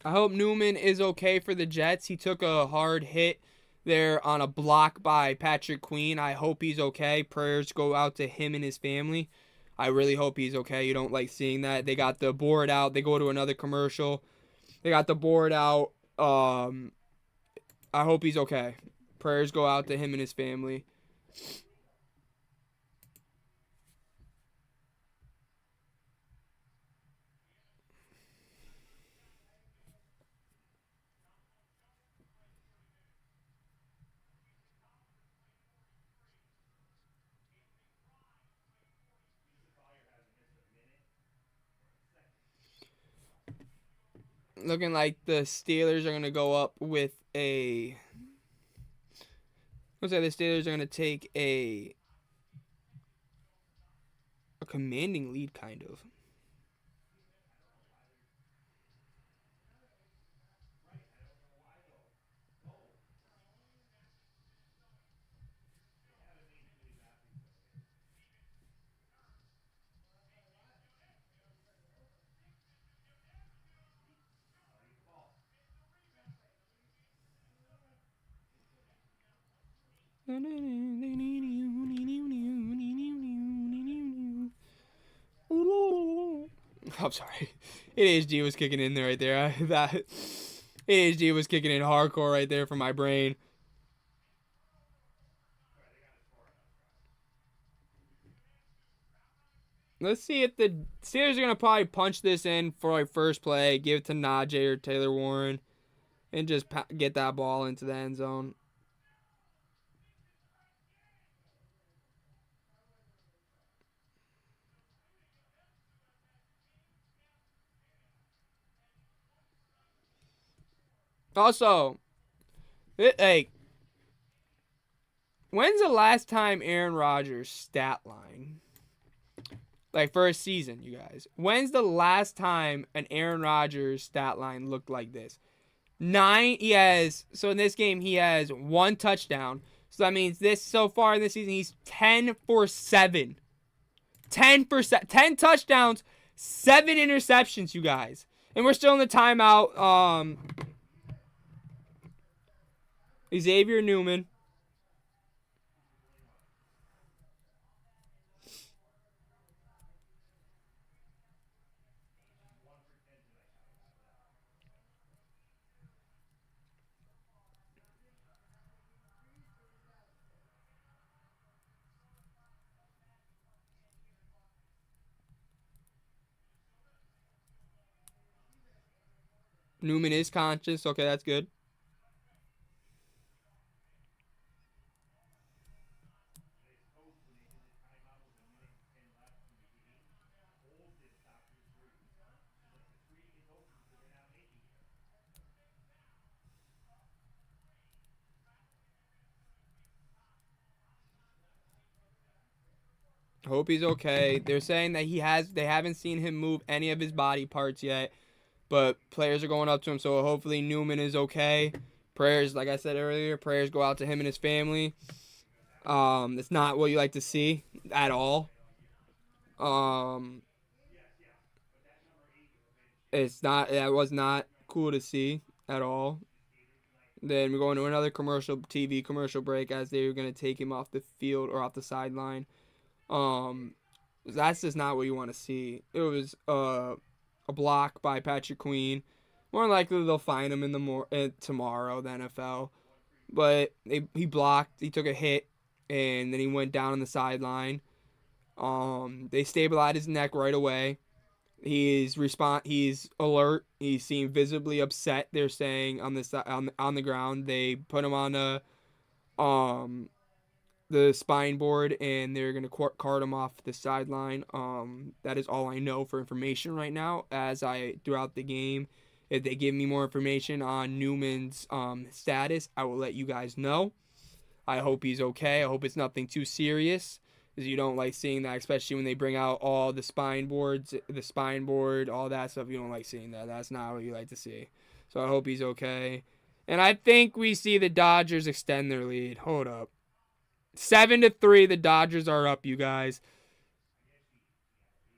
I hope Newman is okay for the Jets. He took a hard hit there on a block by Patrick Queen. I hope he's okay. Prayers go out to him and his family. I really hope he's okay. You don't like seeing that. They got the board out. They go to another commercial. They got the board out. I hope he's okay. Prayers go out to him and his family. Looking like the Steelers are going to go up with a... Looks like the Steelers are going to take a commanding lead, kind of. I'm sorry. ADHD was kicking in there right there. That ADHD was kicking in hardcore right there for my brain. Let's see if the Steelers are going to probably punch this in for like first play, give it to Najee or Taylor Warren, and just get that ball into the end zone. Also, hey, when's the last time Aaron Rodgers' stat line? Like for a season, you guys. When's the last time an Aaron Rodgers stat line looked like this? 9, so in this game, he has 1 touchdown. So that means so far in this season, he's 10 for 7. 10 touchdowns, 7 interceptions, you guys. And we're still in the timeout. Xavier Newman. Newman is conscious. Okay, that's good. Hope he's okay. They're saying that they haven't seen him move any of his body parts yet, but players are going up to him, so hopefully Newman is okay. Prayers, like I said earlier, prayers go out to him and his family. It's not what you like to see at all. That was not cool to see at all. Then we're going to another TV commercial break as they were going to take him off the field or off the sideline. That's just not what you want to see. It was a block by Patrick Queen. More likely they'll find him tomorrow, the NFL. But he blocked. He took a hit, and then he went down on the sideline. They stabilized his neck right away. He's alert. He seemed visibly upset. They're saying on the ground. They put him on the spine board, and they're going to cart him off the sideline. That is all I know for information right now. Throughout the game, if they give me more information on Newman's status, I will let you guys know. I hope he's okay. I hope it's nothing too serious, because you don't like seeing that, especially when they bring out all the spine board, all that stuff. You don't like seeing that. That's not what you like to see. So I hope he's okay. And I think we see the Dodgers extend their lead. Hold up. 7-3, the Dodgers are up, you guys.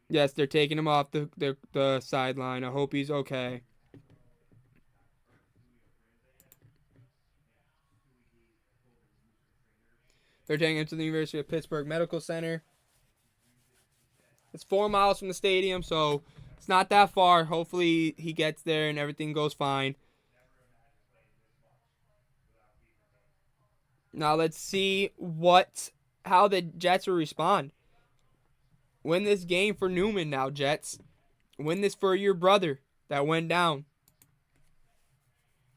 Yes, they're taking him off the sideline. I hope he's okay. They're taking him to the University of Pittsburgh Medical Center. It's 4 miles from the stadium, so it's not that far. Hopefully he gets there and everything goes fine. Now let's see how the Jets will respond. Win this game for Newman now, Jets. Win this for your brother that went down.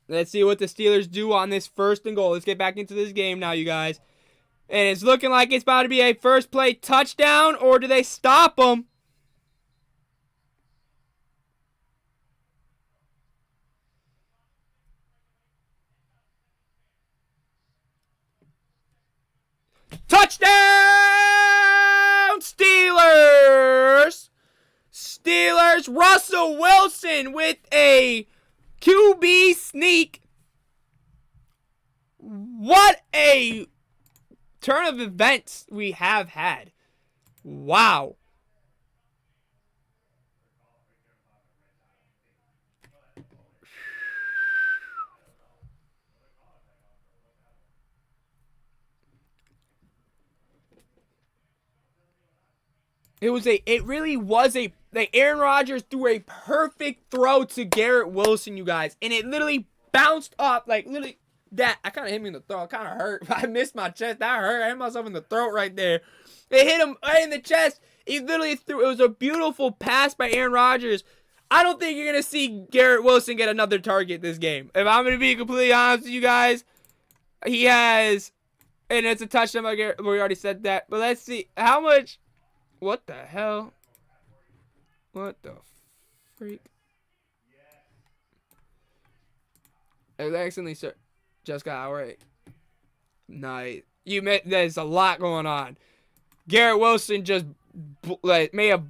Let's see what the Steelers do on this 1st and goal. Let's get back into this game now, you guys. And it's looking like it's about to be a first play touchdown, or do they stop them? Touchdown, Steelers! Steelers, Russell Wilson with a QB sneak. What a turn of events we have had. Wow. It really was Aaron Rodgers threw a perfect throw to Garrett Wilson, you guys. And it literally bounced up, literally, that kind of hit me in the throat. It kind of hurt. I missed my chest. That hurt. I hit myself in the throat right there. It hit him right in the chest. He literally threw. It was a beautiful pass by Aaron Rodgers. I don't think you're going to see Garrett Wilson get another target this game. If I'm going to be completely honest with you guys, he has, and it's a touchdown by Garrett. We already said that. But let's see. How much? What the hell? What the freak? It accidentally just got outright. Nice. There's a lot going on. Garrett Wilson just may have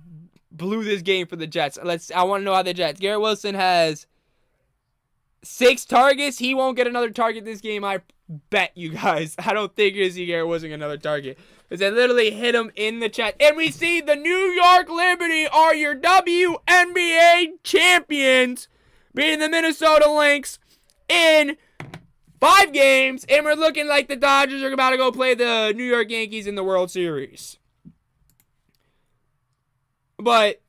blew this game for the Jets. I want to know how the Jets. Garrett Wilson has 6 targets. He won't get another target this game. I bet you guys. I don't think you're going to see Garrett Wilson another target. Because they literally hit him in the chest. And we see the New York Liberty are your WNBA champions, beating the Minnesota Lynx in 5 games. And we're looking like the Dodgers are about to go play the New York Yankees in the World Series. But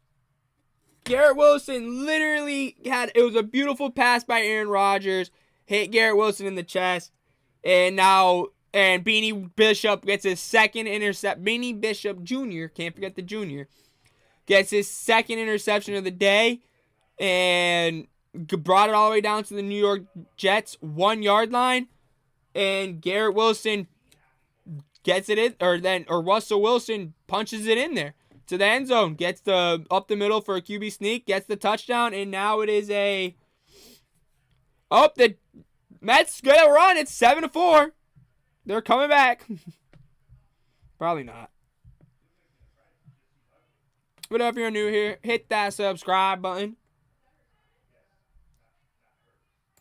Garrett Wilson literally it was a beautiful pass by Aaron Rodgers. Hit Garrett Wilson in the chest. And Beanie Bishop gets his second intercept. Beanie Bishop Jr., can't forget the junior, gets his second interception of the day and brought it all the way down to the New York Jets 1-yard line. And Garrett Wilson gets it in, or Russell Wilson punches it in there to the end zone, gets up the middle for a QB sneak, gets the touchdown, and now it is the Mets gonna run. It's 7-4. They're coming back. Probably not. But if you're new here, hit that subscribe button.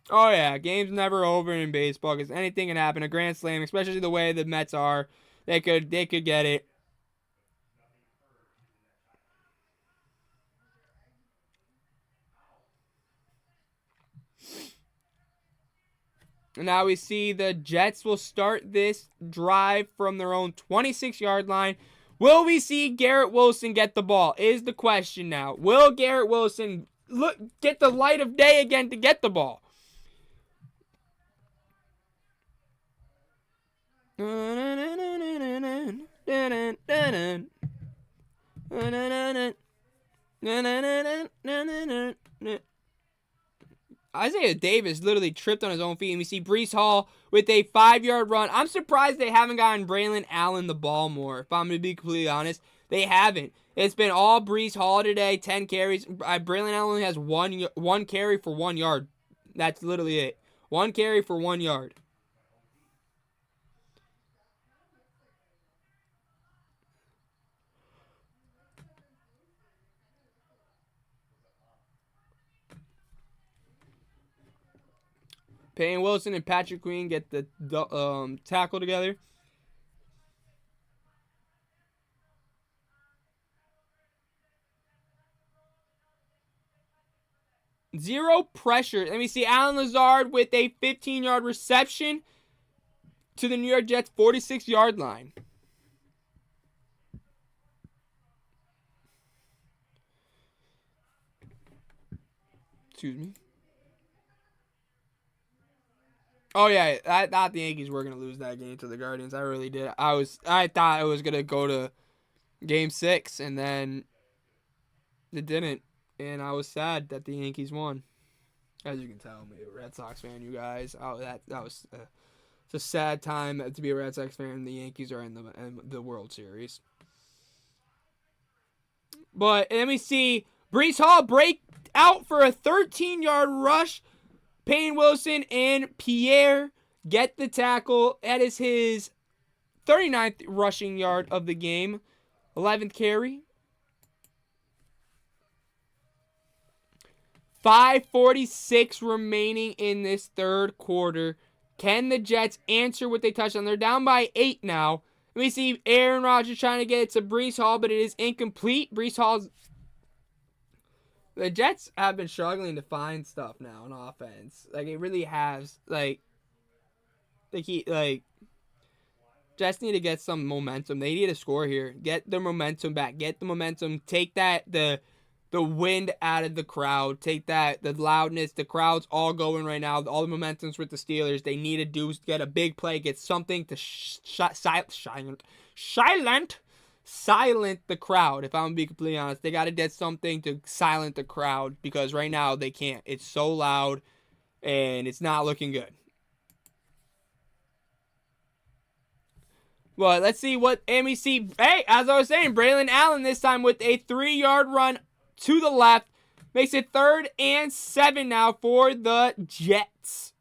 Oh yeah, game's never over in baseball because anything can happen. A grand slam, especially the way the Mets are, they could get it. And now we see the Jets will start this drive from their own 26-yard line. Will we see Garrett Wilson get the ball? Is the question now. Will Garrett Wilson get the light of day again to get the ball? Isaiah Davis literally tripped on his own feet, and we see Breece Hall with a 5-yard run. I'm surprised they haven't gotten Braylon Allen the ball more, if I'm going to be completely honest. They haven't. It's been all Breece Hall today, 10 carries. Braylon Allen only has one carry for 1 yard. That's literally it. 1 carry for 1 yard. Payne Wilson and Patrick Queen get the tackle together. Zero pressure. Let me see Allen Lazard with a 15-yard reception to the New York Jets 46-yard line. Excuse me. Oh yeah, I thought the Yankees were gonna lose that game to the Guardians. I really did. I thought it was gonna go to Game 6, and then it didn't, and I was sad that the Yankees won. As you can tell, I'm a Red Sox fan, you guys. Oh, that was it's a sad time to be a Red Sox fan. The Yankees are in the World Series. But let me see, Breece Hall break out for a 13-yard rush. Payne Wilson and Pierre get the tackle. That is his 39th rushing yard of the game. 11th carry. 5:46 remaining in this third quarter. Can the Jets answer what they touched on? They're down by 8 now. We see Aaron Rodgers trying to get it to Breece Hall, but it is incomplete. Breece Hall's... The Jets have been struggling to find stuff now on offense. Like, it really has. Like, Jets need to get some momentum. They need to score here. Get the momentum back. Get the momentum. Take the wind out of the crowd. Take the loudness. The crowd's all going right now. All the momentum's with the Steelers. They need to get a big play. Get something to silent the crowd. If I'm going to be completely honest, they got to get something to silent the crowd because right now they can't. It's so loud and it's not looking good. Well, let's see what MEC... Hey, as I was saying, Braylon Allen this time with a 3-yard run to the left. Makes it 3rd and 7 now for the Jets.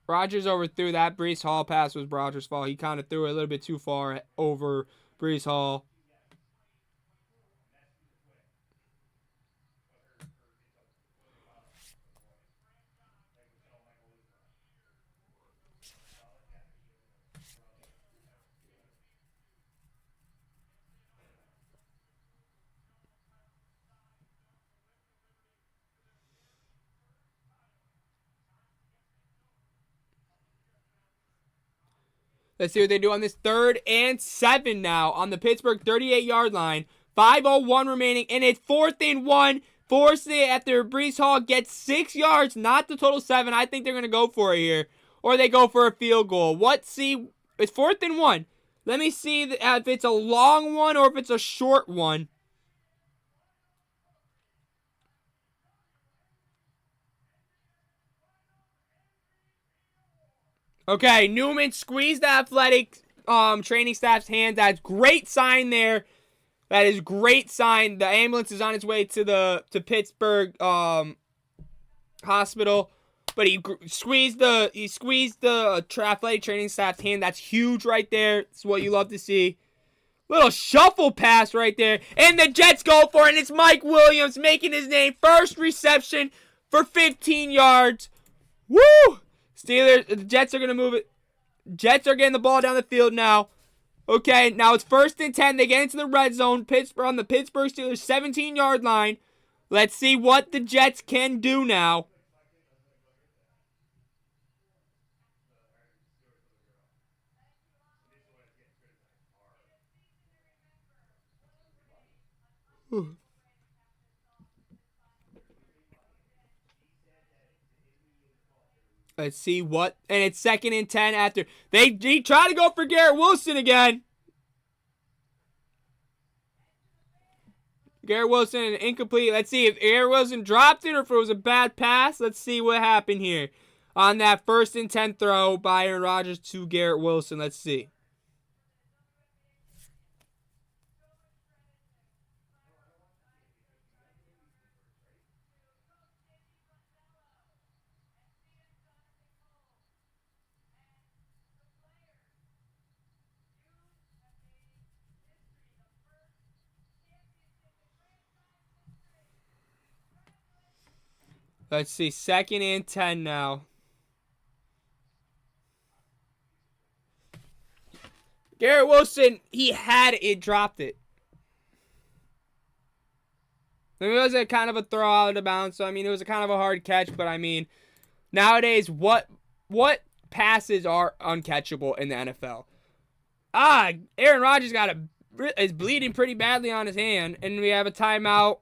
Rodgers overthrew that. Breece Hall pass was Rodgers' fault. He kind of threw it a little bit too far over Breece Hall. Let's see what they do on this 3rd and 7 now on the Pittsburgh 38-yard line. 5:01 remaining, and it's 4th and 1. Forced it after Breece Hall gets 6 yards, not the total 7. I think they're going to go for it here. Or they go for a field goal. It's 4th and 1. Let me see if it's a long one or if it's a short one. Okay, Newman squeezed the athletic training staff's hand. That's great sign there. That is great sign. The ambulance is on its way to Pittsburgh hospital, but he squeezed the athletic training staff's hand. That's huge right there. It's what you love to see. Little shuffle pass right there, and the Jets go for it. And it's Mike Williams making his name. First reception for 15 yards. Woo! Steelers, the Jets are going to move it. Jets are getting the ball down the field now. Okay, now it's 1st and 10. They get into the red zone. Pittsburgh on the Pittsburgh Steelers 17-yard line. Let's see what the Jets can do now. Let's see what. And it's 2nd and 10 after. They try to go for Garrett Wilson again. Garrett Wilson incomplete. Let's see if Garrett Wilson dropped it or if it was a bad pass. Let's see what happened here. On that 1st and 10 throw by Aaron Rodgers to Garrett Wilson. Let's see. Let's see. 2nd and 10 now. Garrett Wilson, he had it, dropped it. It was a kind of a throw out of bounds, so I mean, it was a kind of a hard catch, but I mean, nowadays, what passes are uncatchable in the NFL? Aaron Rodgers is bleeding pretty badly on his hand, and we have a timeout.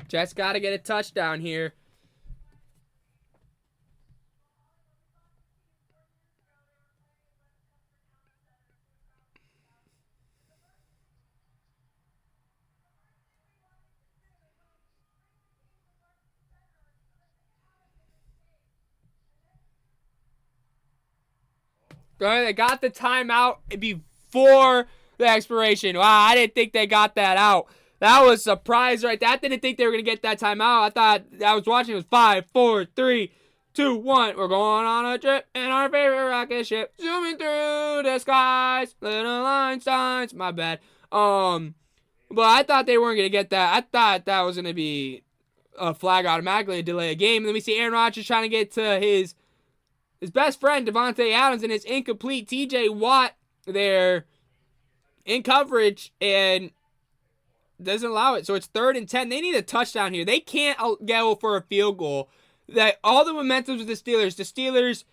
Jets got to get a touchdown here. They got the timeout before The expiration. Wow, I didn't think they got that out. That was a surprise right there. I didn't think they were going to get that time out. I thought I was watching. It was 5, 4, 3, 2, 1. We're going on a trip in our favorite rocket ship. Zooming through the skies. Little Einsteins. My bad. But I thought they weren't going to get that. I thought that was going to be a flag automatically, a delay a game. Let me see Aaron Rodgers trying to get to his best friend, Davante Adams, and his incomplete TJ Watt there in coverage and doesn't allow it. So it's 3rd and 10. They need a touchdown here. They can't go for a field goal. That all the momentum's with the Steelers. The Steelers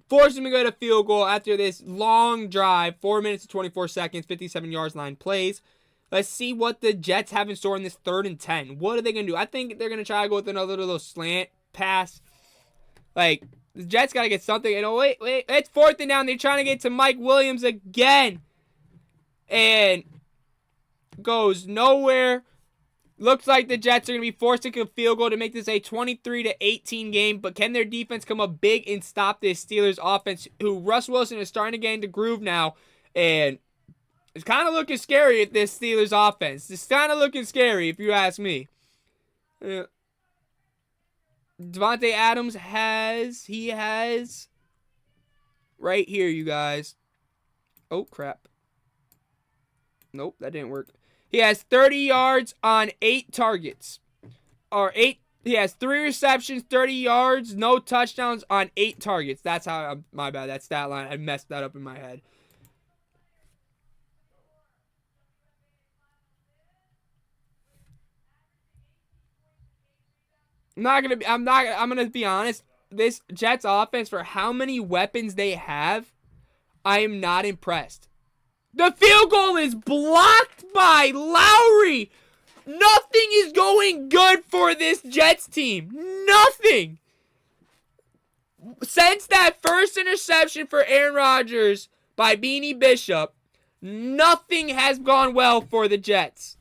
forced them to go to field goal after this long drive, 4 minutes and 24 seconds, 57 yards line plays. Let's see what the Jets have in store in this 3rd and 10. What are they going to do? I think they're going to try to go with another little slant pass. Like, the Jets got to get something. And wait. It's 4th and down. They're trying to get to Mike Williams again. And goes nowhere. Looks like the Jets are going to be forced to kick a field goal to make this a 23-18 game. But can their defense come up big and stop this Steelers offense, who Russ Wilson is starting to get into groove now? And it's kind of looking scary at this Steelers offense. It's kind of looking scary, if you ask me. Davante Adams has right here, you guys. Oh, crap. Nope, that didn't work. He has 30 yards on 8 targets. He has 3 receptions, 30 yards, no touchdowns on 8 targets. That's how, my bad, that stat line. I messed that up in my head. I'm gonna be honest. This Jets offense, for how many weapons they have, I am not impressed. The field goal is blocked by Lowry. Nothing is going good for this Jets team. Nothing. Since that first interception for Aaron Rodgers by Beanie Bishop, nothing has gone well for the Jets.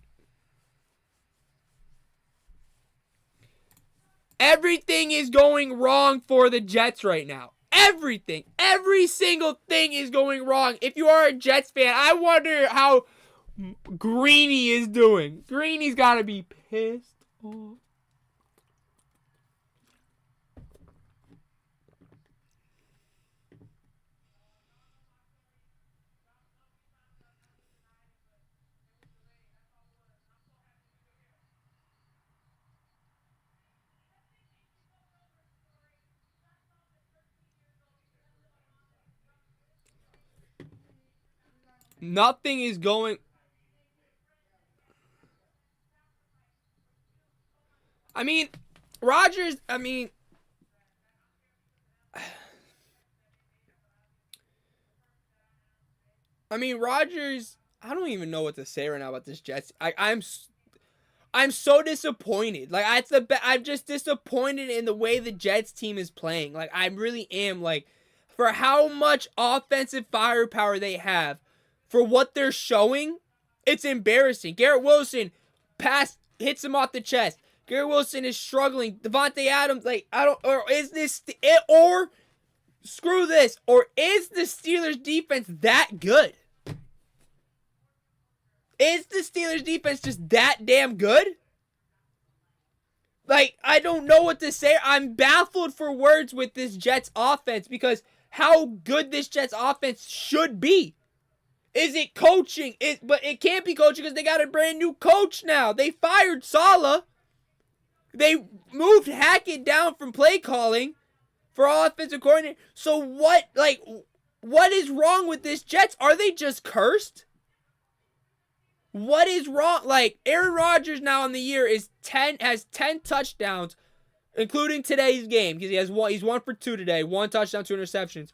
Everything is going wrong for the Jets right now. Everything. Every single thing is going wrong. If you are a Jets fan, I wonder how Greeny is doing. Greeny's got to be pissed off. Nothing is going... Rodgers, Rodgers, I don't even know what to say right now about this Jets. I'm so disappointed. I'm just disappointed in the way the Jets team is playing. I really am. For how much offensive firepower they have, for what they're showing, it's embarrassing. Garrett Wilson hits him off the chest. Garrett Wilson is struggling. Davante Adams, screw this, or is the Steelers defense that good? Is the Steelers defense just that damn good? I don't know what to say. I'm baffled for words with this Jets offense because how good this Jets offense should be. Is it coaching? But it can't be coaching because they got a brand new coach now. They fired Saleh. They moved Hackett down from play calling for offensive coordinator. So what is wrong with this Jets? Are they just cursed? What is wrong? Aaron Rodgers now in the year has 10 touchdowns, including today's game because he's 1 for 2 today, 1 touchdown, 2 interceptions.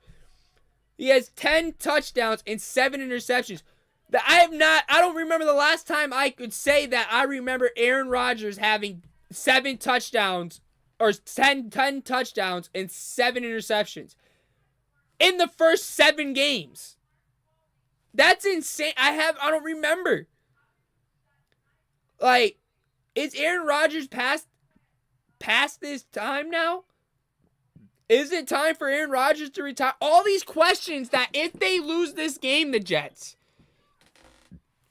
He has 10 touchdowns and 7 interceptions. I don't remember the last time I could say that I remember Aaron Rodgers having 7 touchdowns or 10 touchdowns and 7 interceptions in the first 7 games. That's insane. I don't remember. Is Aaron Rodgers past this time now? Is it time for Aaron Rodgers to retire? All these questions that if they lose this game, the Jets,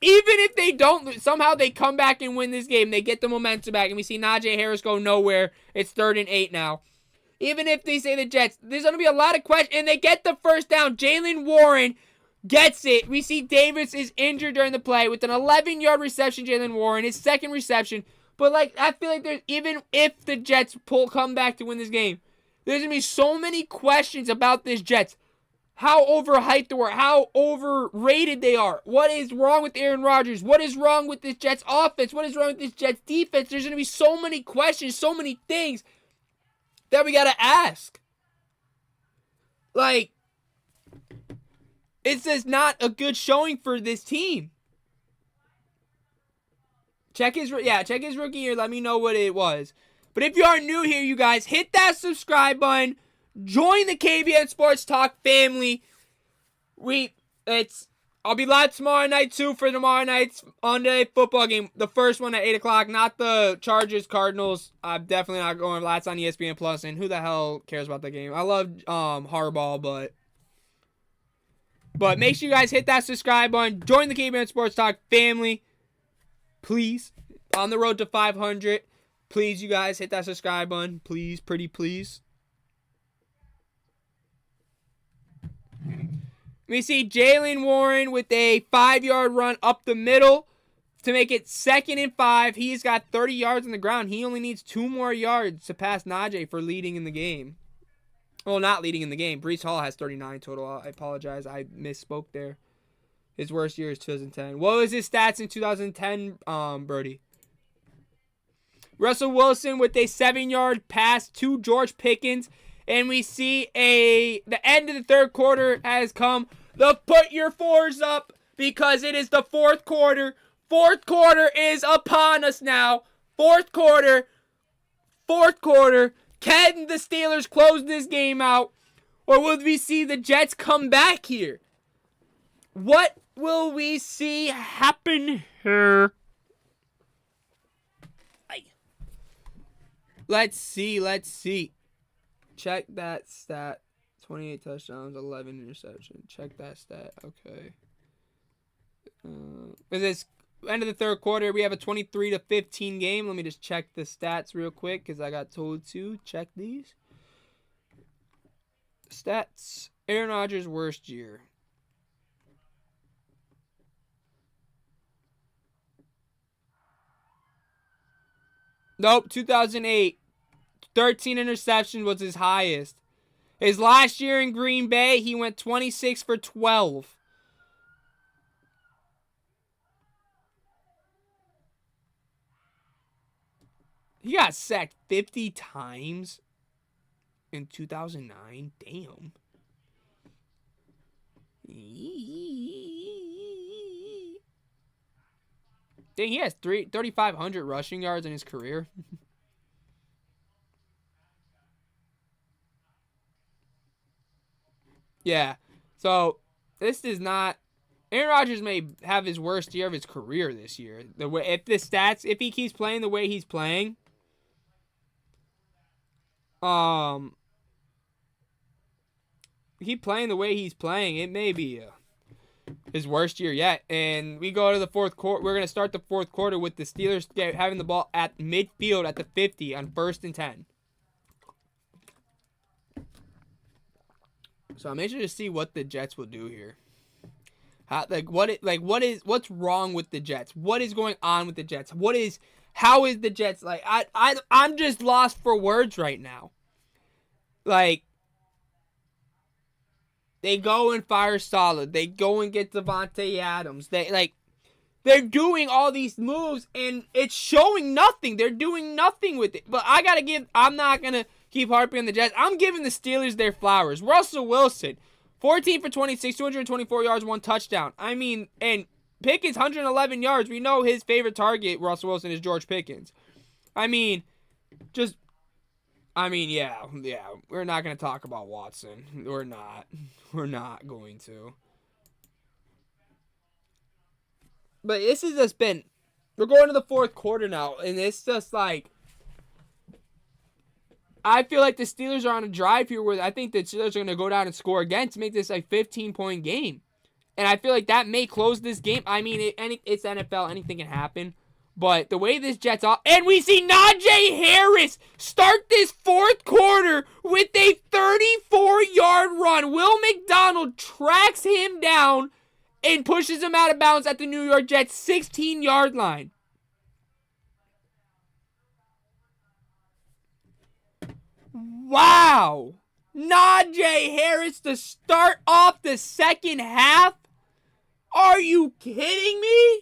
even if they don't, somehow they come back and win this game. They get the momentum back, and we see Najee Harris go nowhere. It's 3rd and 8 now. Even if they say the Jets, there's going to be a lot of questions, and they get the first down. Jaylen Warren gets it. We see Davis is injured during the play with an 11-yard reception. Jaylen Warren, his 2nd reception. But, like, I feel like there's, even if the Jets come back to win this game, there's going to be so many questions about this Jets. How overhyped they were, how overrated they are. What is wrong with Aaron Rodgers? What is wrong with this Jets offense? What is wrong with this Jets defense? There's going to be so many questions, so many things that we got to ask. Like, it's just not a good showing for this team. Check his rookie year. Let me know what it was. But if you are new here, you guys, hit that subscribe button. Join the KBN Sports Talk family. I'll be live tomorrow night too for tomorrow night's Monday football game. The first one at 8 o'clock, not the Chargers Cardinals. I'm definitely not going. That's on ESPN Plus, and who the hell cares about that game? I love Harbaugh, but make sure you guys hit that subscribe button. Join the KBN Sports Talk family, please. On the road to 500. Please, you guys, hit that subscribe button. Please, pretty please. We see Jaylen Warren with a 5-yard run up the middle to make it 2nd and 5. He's got 30 yards on the ground. He only needs 2 more yards to pass Najee for leading in the game. Well, not leading in the game. Breece Hall has 39 total. I apologize. I misspoke there. His worst year is 2010. What was his stats in 2010, Birdie? Russell Wilson with a 7-yard pass to George Pickens. And we see the end of the 3rd quarter has come. Put your 4s up because it is the 4th quarter. 4th quarter is upon us now. 4th quarter. Can the Steelers close this game out? Or will we see the Jets come back here? What will we see happen here? Let's see. Check that stat. 28 touchdowns, 11 interceptions. Check that stat. Okay. Is this end of the 3rd quarter? We have a 23-15 game. Let me just check the stats real quick because I got told to check these. Stats. Aaron Rodgers' worst year. Nope, 2008. 13 interceptions was his highest. His last year in Green Bay, he went 26 for 12. He got sacked 50 times in 2009. Damn. Dang, he has 3,500 rushing yards in his career. Yeah. So, this is not... Aaron Rodgers may have his worst year of his career this year. If he keeps playing the way he's playing, it may be his worst year yet. And we go to the 4th quarter. We're going to start the 4th quarter with the Steelers having the ball at midfield at the 50 on 1st and 10. So I'm interested to see what the Jets will do here. What's wrong with the Jets? What is going on with the Jets? How is the Jets like? I'm just lost for words right now. Like, they go and fire Saleh. They go and get Devontae Adams. They're doing all these moves and it's showing nothing. They're doing nothing with it. But I'm not gonna keep harping on the Jets. I'm giving the Steelers their flowers. Russell Wilson, 14 for 26, 224 yards, 1 touchdown. I mean, and Pickens, 111 yards. We know his favorite target, Russell Wilson, is George Pickens. Yeah. We're not going to talk about Watson. We're not going to. But this has just been, we're going to the 4th quarter now, and it's just like, I feel like the Steelers are on a drive here where I think the Steelers are going to go down and score again to make this a 15-point game. And I feel like that may close this game. I mean, it's NFL. Anything can happen. But the way this Jets off... And we see Najee Harris start this fourth quarter with a 34-yard run. Will McDonald tracks him down and pushes him out of bounds at the New York Jets 16-yard line. Wow. Najee Harris to start off the second half? Are you kidding me?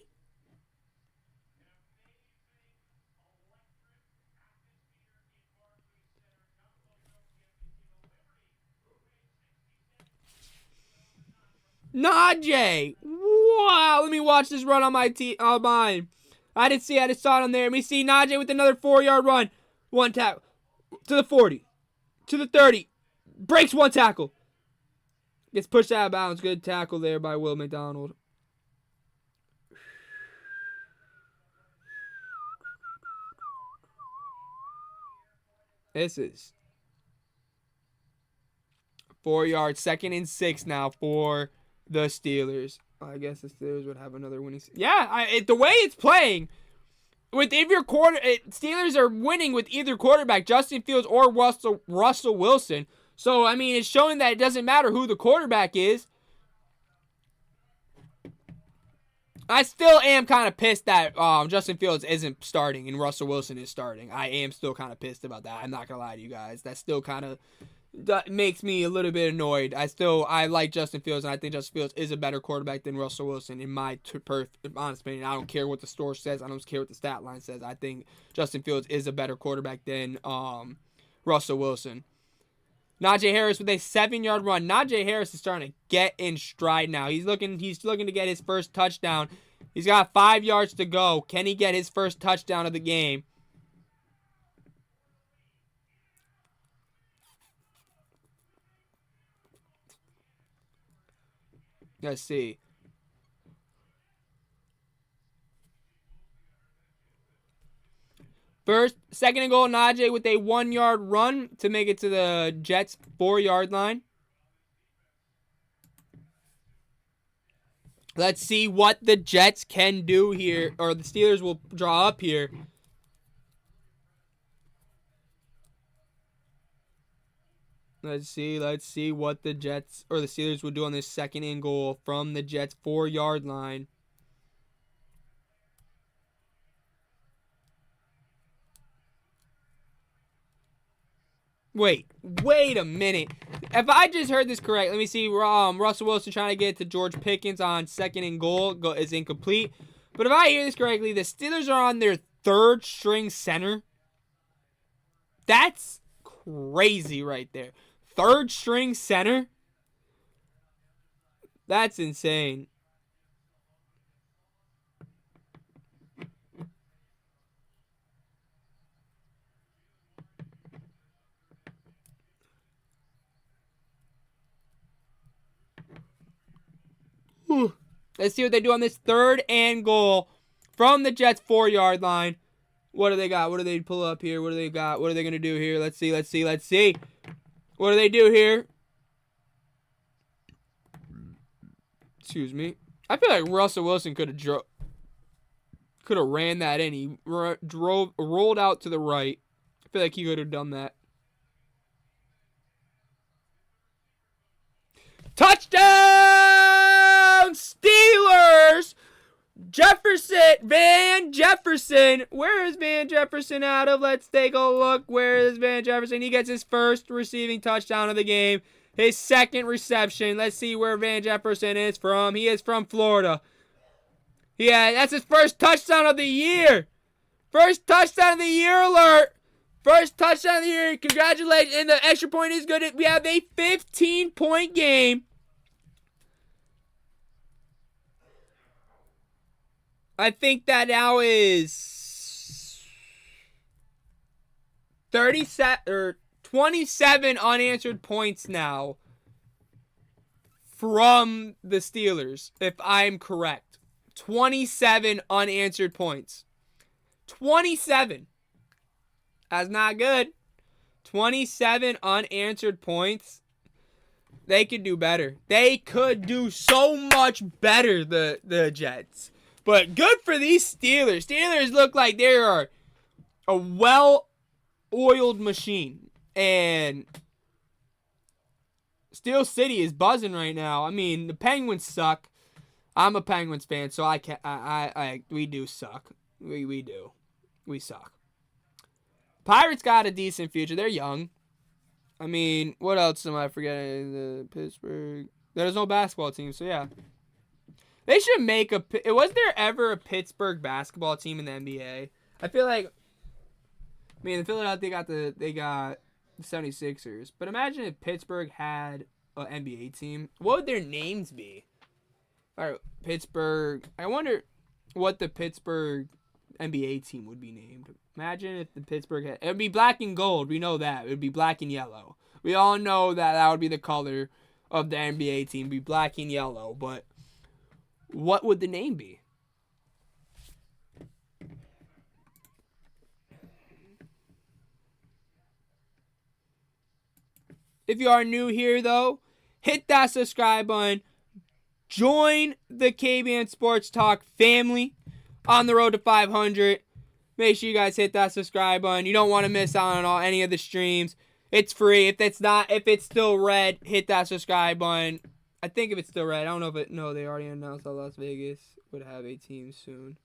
Najee. Wow. Let me watch this run on mine. I didn't see it. I just saw it on there. Let me see Najee with another 4-yard run. One tackle. To the 40. To the 30. Breaks one tackle. Gets pushed out of bounds. Good tackle there by Will McDonald. This is 4 yards. 2nd and 6 now for the Steelers. I guess the Steelers would have another winning. Yeah, the way it's playing, with if your Steelers are winning with either quarterback, Justin Fields or Russell Wilson. So I mean, it's showing that it doesn't matter who the quarterback is. I still am kind of pissed that Justin Fields isn't starting and Russell Wilson is starting. I am still kind of pissed about that. I'm not gonna lie to you guys. That still kind of makes me a little bit annoyed. I like Justin Fields, and I think Justin Fields is a better quarterback than Russell Wilson, in my honest opinion. I don't care what the score says. I don't care what the stat line says. I think Justin Fields is a better quarterback than Russell Wilson. Najee Harris with a 7-yard run. Najee Harris is starting to get in stride now. He's looking to get his first touchdown. He's got 5 yards to go. Can he get his first touchdown of the game? Let's see. Second and goal, Najee with a 1-yard run to make it to the Jets' 4-yard line. Let's see what the Jets can do here, or the Steelers will draw up here. Let's see what the Jets or the Steelers will do on this second and goal from the Jets' 4-yard line. Wait a minute. If I just heard this correct, let me see. Russell Wilson trying to get to George Pickens on second and goal is incomplete. But if I hear this correctly, the Steelers are on their 3rd string center. That's crazy right there. 3rd string center? That's insane. Let's see what they do on this 3rd and goal from the Jets' 4-yard line. What do they got? What do they pull up here? What do they got? What are they going to do here? Let's see. What do they do here? Excuse me. I feel like Russell Wilson could have ran that in. He rolled out to the right. I feel like he could have done that. Touchdown Steelers! Van Jefferson. Where is Van Jefferson out of? Let's take a look. Where is Van Jefferson? He gets his first receiving touchdown of the game. His 2nd reception. Let's see where Van Jefferson is from. He is from Florida. Yeah, that's his first touchdown of the year. First touchdown of the year alert. First touchdown of the year. Congratulations. And the extra point is good. We have a 15-point game. I think that now is 27 unanswered points now from the Steelers, if I'm correct. 27 unanswered points. 27. That's not good. 27 unanswered points. They could do better. They could do so much better, the Jets. But good for these Steelers. Steelers look like they are a well-oiled machine. And Steel City is buzzing right now. I mean, the Penguins suck. I'm a Penguins fan, so we do suck. We do. We suck. Pirates got a decent future. They're young. I mean, what else am I forgetting? The Pittsburgh. There's no basketball team, so yeah. They should make a. Was there ever a Pittsburgh basketball team in the NBA? I feel like. I mean, in Philadelphia they got the 76ers, but imagine if Pittsburgh had an NBA team. What would their names be? All right, Pittsburgh. I wonder what the Pittsburgh NBA team would be named. Imagine if the Pittsburgh had... It would be black and gold. We know that. It would be black and yellow. We all know that would be the color of the NBA team. Be black and yellow. But what would the name be? If you are new here, though, hit that subscribe button. Join the KBN Sports Talk family on the road to 500. Make sure you guys hit that subscribe button. You don't want to miss out on any of the streams. It's free. If it's still red, hit that subscribe button. I think if it's still red, I don't know if it. No, they already announced that Las Vegas would have a team soon.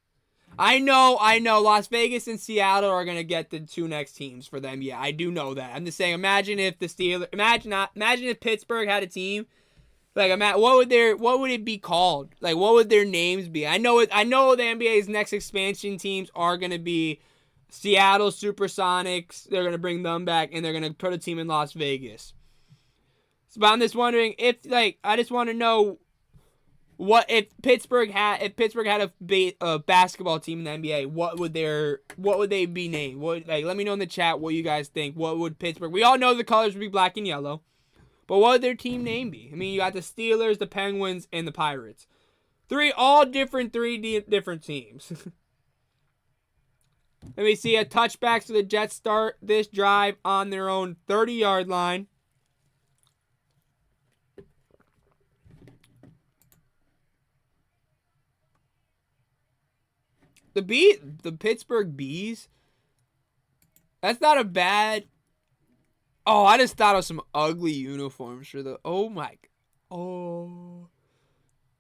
I know. Las Vegas and Seattle are gonna get the two next teams for them. Yeah, I do know that. I'm just saying. Imagine if the Steelers. Imagine if Pittsburgh had a team. Like, what would it be called? Like, what would their names be? I know the NBA's next expansion teams are gonna be Seattle Supersonics. They're gonna bring them back, and they're gonna put a team in Las Vegas. So, but I'm just wondering I just want to know what if Pittsburgh had a basketball team in the NBA. What would they be named? Let me know in the chat what you guys think. What would Pittsburgh? We all know the colors would be black and yellow. But what would their team name be? I mean, you got the Steelers, the Penguins, and the Pirates. Three different teams. Let me see a touchback, so the Jets start this drive on their own 30-yard line. The Pittsburgh Bees. That's not a bad. Oh, I just thought of some ugly uniforms for the. Oh my. Oh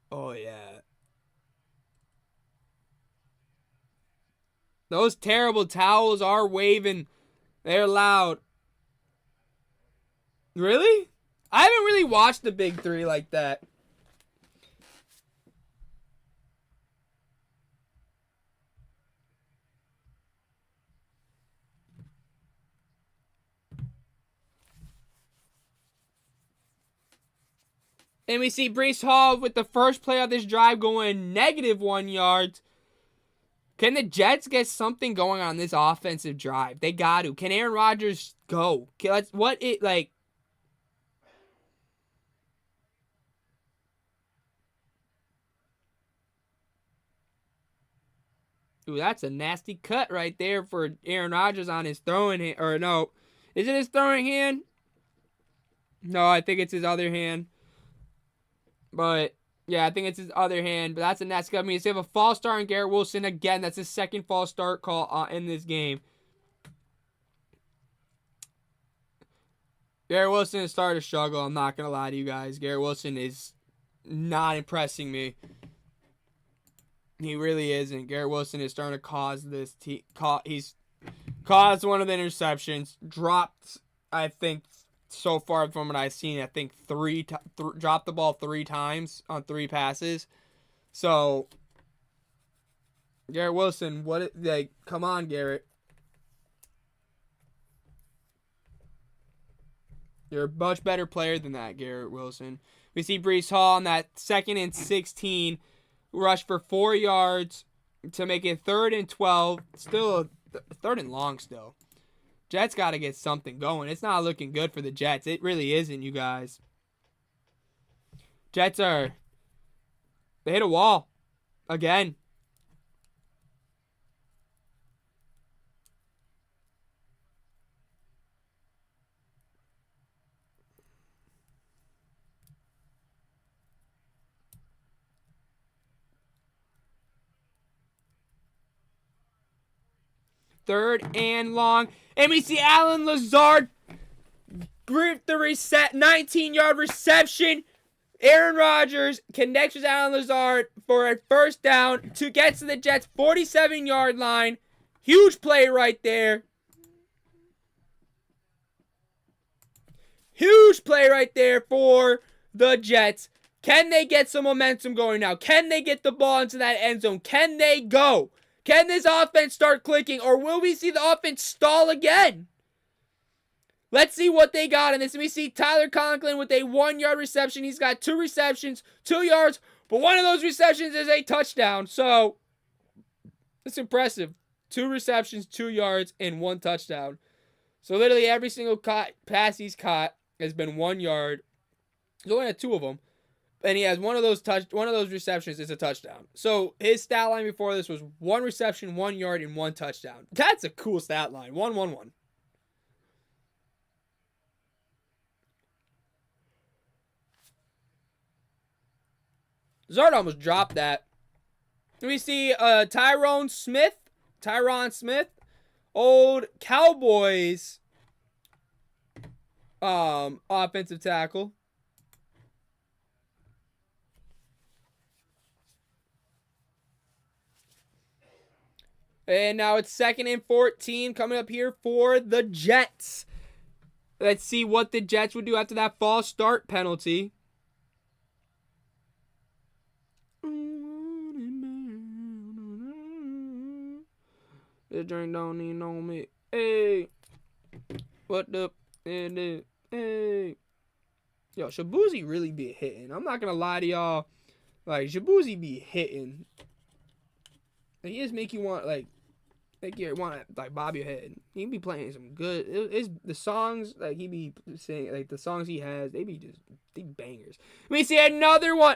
yeah. Those terrible towels are waving. They're loud. Really? I haven't really watched the Big Three like that. And we see Breece Hall with the first play of this drive going -1 yards. Can the Jets get something going on this offensive drive? They got to. Can Aaron Rodgers go? Ooh, that's a nasty cut right there for Aaron Rodgers on his throwing hand. Or no, is it his throwing hand? No, I think it's his other hand. But yeah, I think it's his other hand. But that's a nasty cut. I mean, so you have a false start on Garrett Wilson again. That's his second false start call in this game. Garrett Wilson has started to struggle. I'm not gonna lie to you guys. Garrett Wilson is not impressing me. He really isn't. Garrett Wilson is starting to cause this. He's caused one of the interceptions. Dropped, I think, so far from what I've seen, I think dropped the ball 3 times on 3 passes. So, Garrett Wilson, come on, Garrett. You're a much better player than that, Garrett Wilson. We see Breece Hall on that 2nd and 16. Rush for 4 yards to make it 3rd and 12. Still, 3rd and long still. Jets got to get something going. It's not looking good for the Jets. It really isn't, you guys. Jets they hit a wall. Again. 3rd and long. And we see Allen Lazard grip the 19-yard reception. Aaron Rodgers connects with Allen Lazard for a first down to get to the Jets' 47-yard line. Huge play right there. Huge play right there for the Jets. Can they get some momentum going now? Can they get the ball into that end zone? Can they go? Can this offense start clicking? Or will we see the offense stall again? Let's see what they got in this. We see Tyler Conklin with a 1-yard reception. He's got 2 receptions, 2 yards. But one of those receptions is a touchdown. So, it's impressive. 2 receptions, 2 yards, and 1 touchdown. So, literally every single pass he's caught has been 1 yard. He's only had 2 of them. And he has one of those receptions is a touchdown. So, his stat line before this was 1 reception, 1 yard, and 1 touchdown. That's a cool stat line. 1-1-1. Zard almost dropped that. We see Tyron Smith, old Cowboys offensive tackle. And now it's 2nd and 14 coming up here for the Jets. Let's see what the Jets would do after that false start penalty. This drink don't need no me. Hey. What the? Hey. Yo, Shabuzi really be hitting. I'm not going to lie to y'all. Like, Shabuzi be hitting. Like, he just make you want, like you want to, like, bob your head. He be playing some good. It's the songs, like, he be saying, like, the songs he has, they be bangers. We see another one.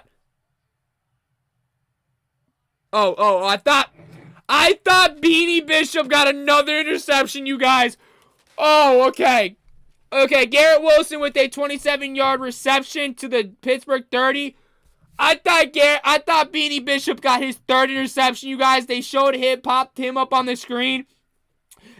Oh, I thought Beanie Bishop got another interception, you guys. Oh, okay. Okay, Garrett Wilson with a 27-yard reception to the Pittsburgh 30. I thought Beanie Bishop got his 3rd interception, you guys. They showed him, popped him up on the screen.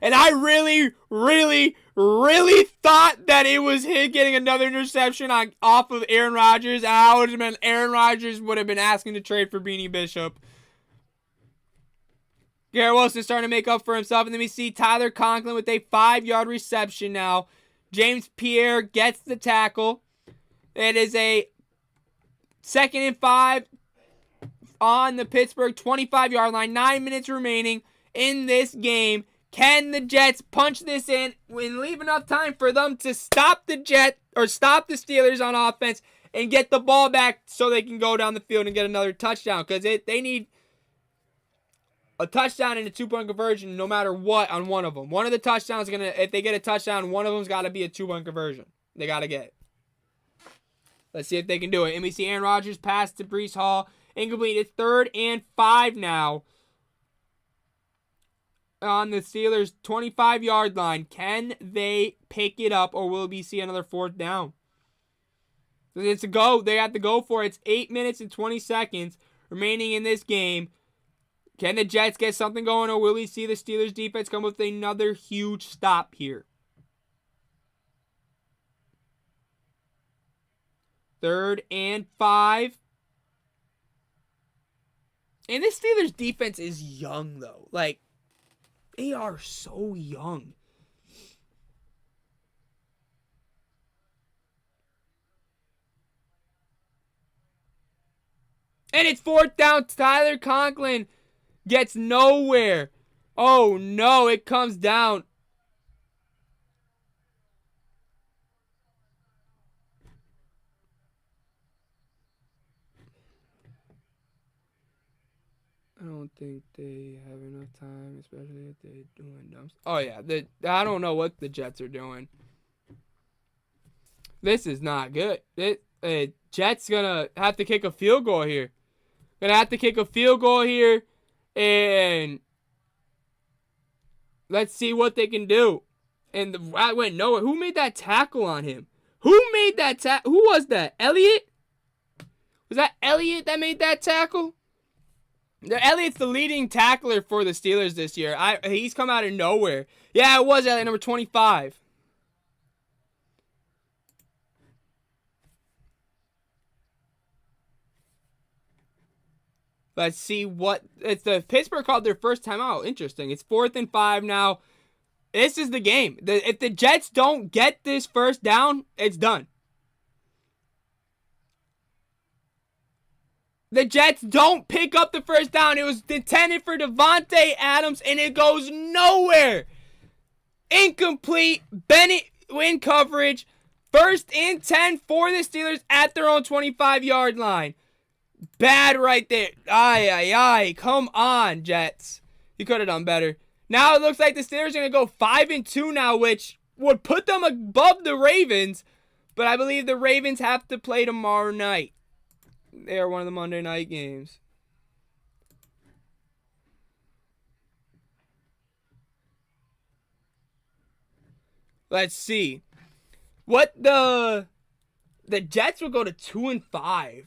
And I really, really, really thought that it was him getting another interception off of Aaron Rodgers. Aaron Rodgers would have been asking to trade for Beanie Bishop. Garrett Wilson starting to make up for himself. And then we see Tyler Conklin with a 5-yard reception now. James Pierre gets the tackle. It is a 2nd and 5 on the Pittsburgh 25-yard line. 9 minutes remaining in this game. Can the Jets punch this in and leave enough time for them to stop the Steelers on offense and get the ball back so they can go down the field and get another touchdown? Because they need a touchdown and a 2-point conversion no matter what on one of them. One of the touchdowns if they get a touchdown, one of them's got to be a 2-point conversion. They got to get it. Let's see if they can do it. And we see Aaron Rodgers pass to Breece Hall. Incomplete. It's 3rd and 5 now on the Steelers' 25-yard line. Can they pick it up, or will we see another 4th down? It's a go. They have to go for it. It's 8 minutes and 20 seconds remaining in this game. Can the Jets get something going, or will we see the Steelers defense come with another huge stop here? 3rd and 5. And this Steelers defense is young, though. Like, they are so young. And it's 4th down. Tyler Conklin gets nowhere. Oh, no. It comes down. I don't think they have enough time, especially if they're doing dumb stuff. Oh, yeah. I don't know what the Jets are doing. This is not good. Jets going to have to kick a field goal here. And let's see what they can do. And I went nowhere. Who made that tackle on him? Who was that? Elliott? Was that Elliott that made that tackle? Elliott's the leading tackler for the Steelers this year. He's come out of nowhere. Yeah, it was Elliott, number 25. Let's see what it's the Pittsburgh called their first timeout. Interesting. It's 4th and 5 now. This is the game. If the Jets don't get this first down, it's done. The Jets don't pick up the first down. It was intended for Devontae Adams, and it goes nowhere. Incomplete. Bennett in coverage. 1st and 10 for the Steelers at their own 25-yard line. Bad right there. Ay. Come on, Jets. You could have done better. Now it looks like the Steelers are going to go 5-2 now, which would put them above the Ravens. But I believe the Ravens have to play tomorrow night. They are one of the Monday night games. Let's see. What the Jets will go to 2-5.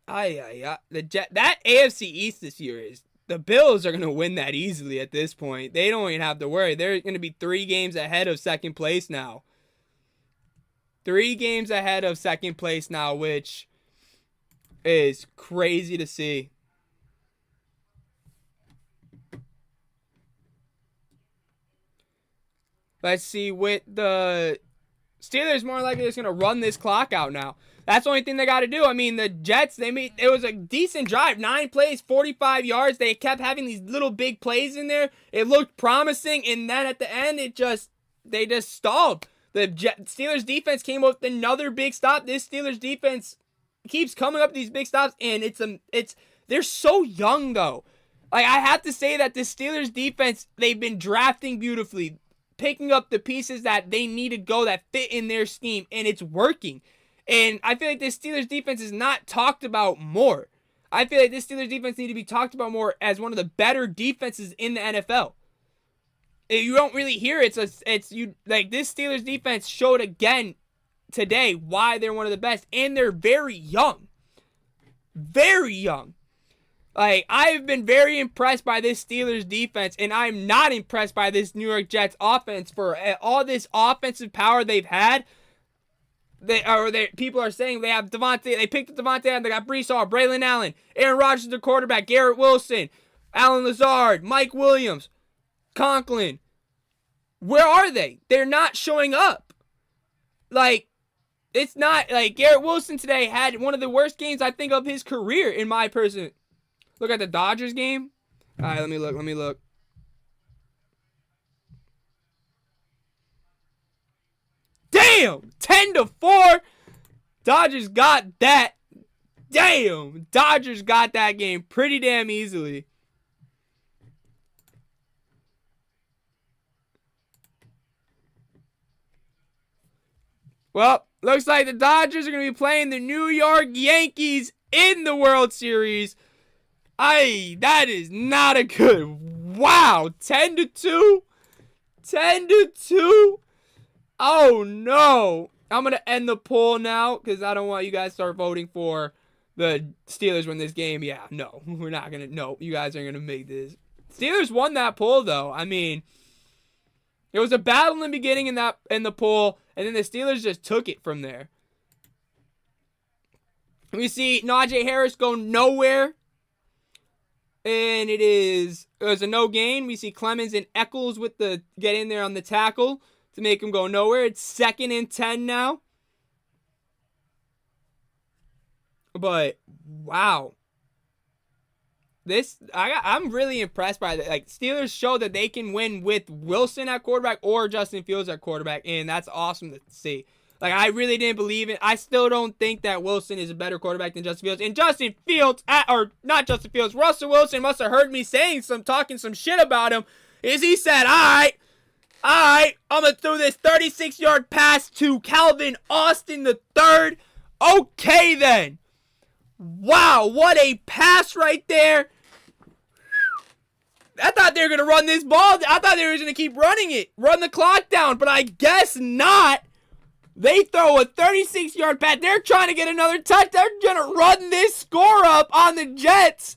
That AFC East this year is the Bills are going to win that easily at this point. They don't even have to worry. They're going to be 3 games ahead of second place now. 3 games ahead of second place now, which is crazy to see. Let's see, with the Steelers, more likely just going to run this clock out now. That's the only thing they got to do. I mean, the Jets, it was a decent drive. 9 plays, 45 yards. They kept having these little big plays in there. It looked promising, and then at the end, they just stalled. The Steelers defense came up with another big stop. This Steelers defense keeps coming up with these big stops, and they're so young, though. Like, I have to say that the Steelers defense, they've been drafting beautifully, picking up the pieces that they need to go that fit in their scheme, and it's working. And I feel like this Steelers defense is not talked about more. I feel like this Steelers defense needs to be talked about more as one of the better defenses in the NFL. You don't really hear it. This Steelers defense showed again today why they're one of the best, and they're very young. Very young. Like, I've been very impressed by this Steelers defense, and I'm not impressed by this New York Jets offense for all this offensive power they've had. People are saying they have Devontae. They picked up Devontae Adams. They got Breece Hall, Braylon Allen, Aaron Rodgers, the quarterback, Garrett Wilson, Allen Lazard, Mike Williams, Conklin. Where are they? They're not showing up. Like, it's not like Garrett Wilson today had one of the worst games I think of his career in my person. Look at the Dodgers game. All right, let me look. Damn! 10-4. Dodgers got that. Damn! Dodgers got that game pretty damn easily. Well, looks like the Dodgers are going to be playing the New York Yankees in the World Series. That is not a good. Wow, 10-2. 10-2. Oh no. I'm going to end the poll now because I don't want you guys to start voting for the Steelers win this game. Yeah, no, we're not going to. No, you guys aren't going to make this. Steelers won that poll though. I mean, it was a battle in the beginning in the poll, and then the Steelers just took it from there. We see Najee Harris go nowhere. And it was a no gain. We see Clemens and Eccles with the get in there on the tackle to make him go nowhere. It's 2nd and 10 now. But wow. I'm really impressed by that. Like, Steelers show that they can win with Wilson at quarterback or Justin Fields at quarterback, and that's awesome to see. Like, I really didn't believe it. I still don't think that Wilson is a better quarterback than Justin Fields. And Justin Fields, Russell Wilson must have heard me talking some shit about him. He said, all right, I'm going to throw this 36-yard pass to Calvin Austin III. Okay, then. Wow, what a pass right there. I thought they were going to run this ball. I thought they were going to keep running it, run the clock down, but I guess not. They throw a 36-yard pass. They're trying to get another touch. They're going to run this score up on the Jets.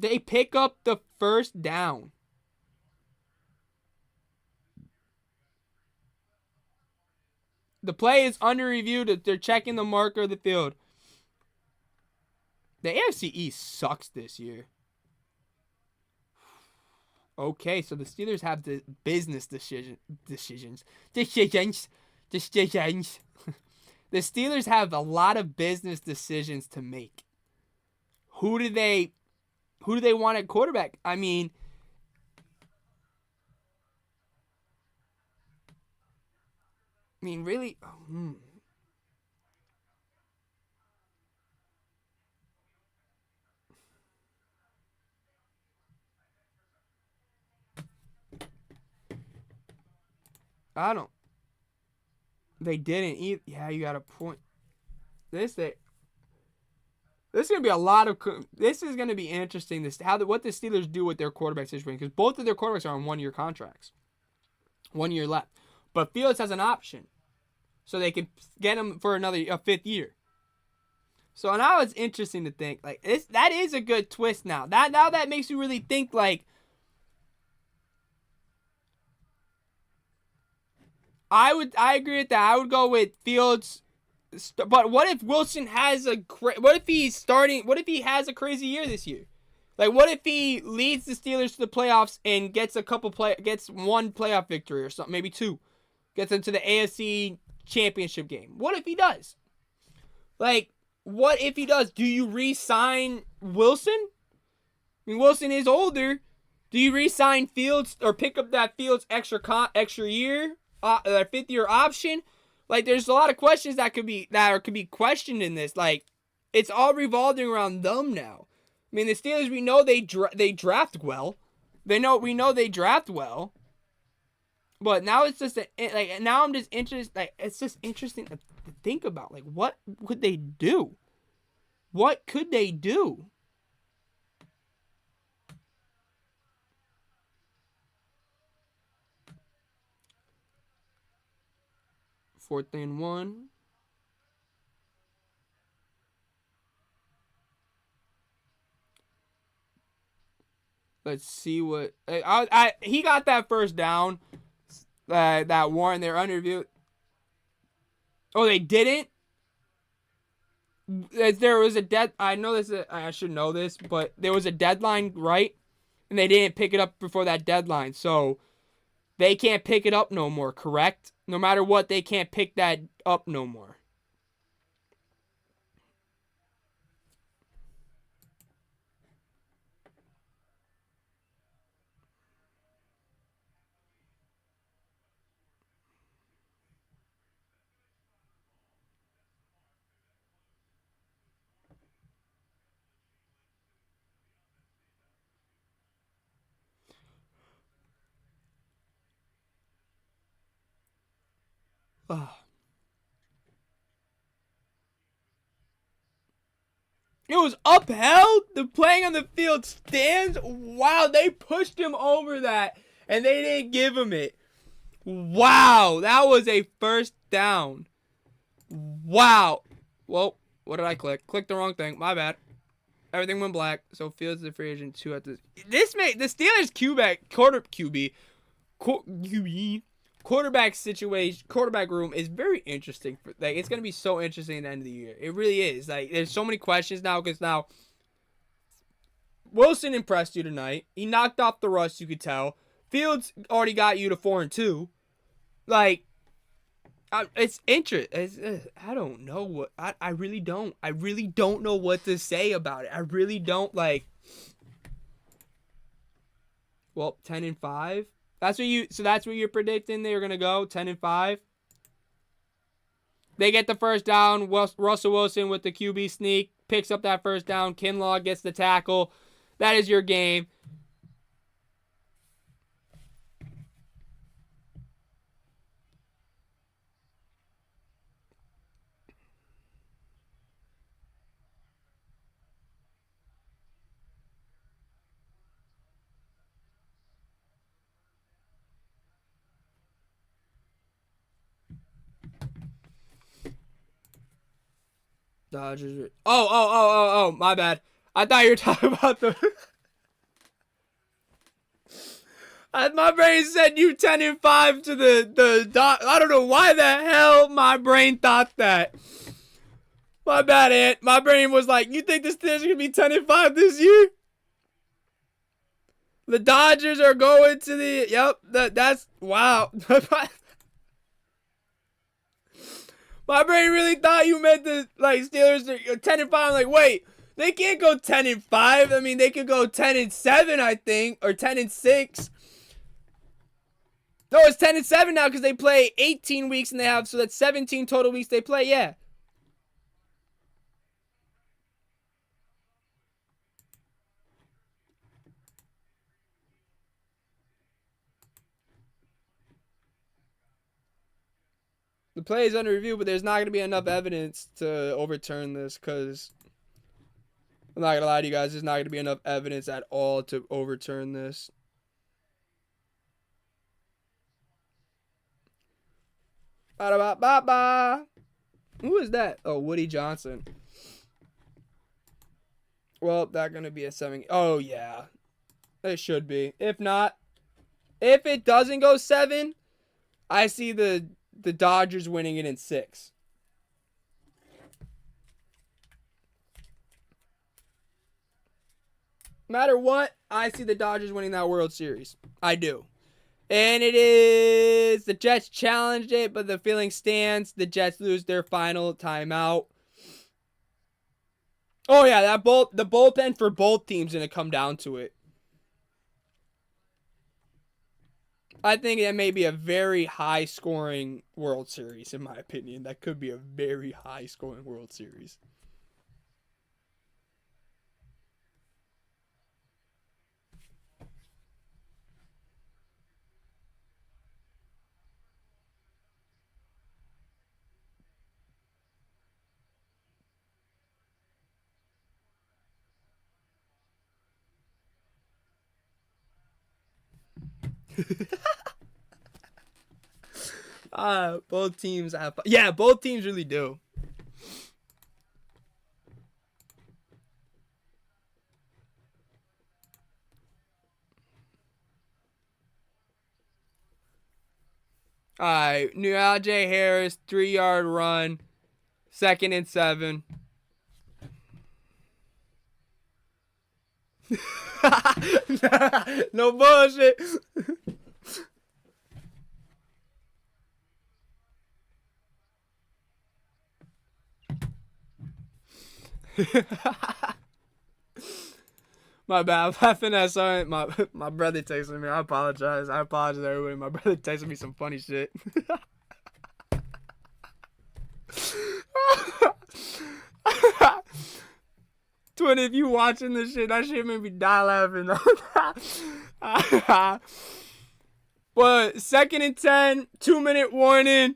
They pick up the first down. The play is under review. They're checking the marker of the field. The AFC East sucks this year. Okay, so the Steelers have the business decisions. The Steelers have a lot of business decisions to make. Who do they want at quarterback? I mean, really. I don't. They didn't either. Yeah, you got a point. This is gonna be a lot of. This is gonna be interesting. What the Steelers do with their quarterback situation, because both of their quarterbacks are on 1-year contracts, 1 year left. But Fields has an option, so they can get him for a 5th year. So now it's interesting to think like that is a good twist now. That makes you really think like. I agree with that. I would go with Fields. But what if Wilson has what if he has a crazy year this year? Like, what if he leads the Steelers to the playoffs and gets one playoff victory or something, maybe 2, gets into the AFC Championship game? What if he does? Like, what if he does? Do you re-sign Wilson? I mean, Wilson is older. Do you re-sign Fields or pick up that Fields extra year, that 5th year option? Like, there's a lot of questions that could be questioned in this. Like, it's all revolving around them now. I mean, the Steelers, we know they draft well. We know they draft well. But now it's just now I'm just interested. Like, it's just interesting to think about. Like, what could they do? What could they do? Fourth and 1. Let's see what he got that first down. That Warren, they're under review. Oh, they didn't. There was a I know this. I should know this, but there was a deadline, right? And they didn't pick it up before that deadline, so they can't pick it up no more. Correct? No matter what, they can't pick that up no more. It was upheld. The playing on the field stands. Wow, they pushed him over that, and they didn't give him it. Wow, that was a first down. Wow. Well, what did I click? Clicked the wrong thing. My bad. Everything went black. So Fields is the free agent 2 at this. The Steelers quarterback situation, quarterback room is very interesting. It's gonna be so interesting at the end of the year. It really is. Like, there's so many questions now because now Wilson impressed you tonight. He knocked off the rust. You could tell. Fields already got you to 4-2. Like, it's interesting. I don't know what I really don't. I really don't know what to say about it. I really don't like. Well, 10-5. That's what you're predicting they're gonna go 10-5. They get the first down. Russell Wilson with the QB sneak picks up that first down. Kinlaw gets the tackle. That is your game. Dodgers. Oh, my bad. I thought you were talking about the My brain said you 10-5 to the dot. I don't know why the hell my brain thought that. My bad, Ant. My brain was like, you think the Steelers are gonna be 10-5 this year? The Dodgers are going to the. Yep, that's wow. My brain really thought you meant the Steelers are 10-5. I'm like, wait, they can't go 10-5. I mean, they could go 10-7, I think, or 10-6. No, it's 10-7 now because they play 18 weeks and they have, so that's 17 total weeks they play. Yeah. The play is under review, but there's not going to be enough evidence to overturn this because I'm not going to lie to you guys. There's not going to be enough evidence at all to overturn this. Ba-da-ba-ba-ba. Who is that? Oh, Woody Johnson. Well, that's going to be a 7. Oh, yeah. It should be. If not, if it doesn't go 7, I see the Dodgers winning it in 6. No matter what, I see the Dodgers winning that World Series. I do. And it is the Jets challenged it, but the feeling stands. The Jets lose their final timeout. Oh yeah, the bullpen for both teams going to come down to it. I think that may be a very high-scoring World Series, in my opinion. That could be a very high-scoring World Series. Both teams have. Yeah, both teams really do. All right, Najee Harris 3-yard run, 2nd and 7. No bullshit. My bad. I'm laughing at something. My brother texted me. I apologize. Everybody. My brother texted me some funny shit. Twin, if you watching this shit, that shit made me die laughing. But 2nd and 10, 2-minute warning.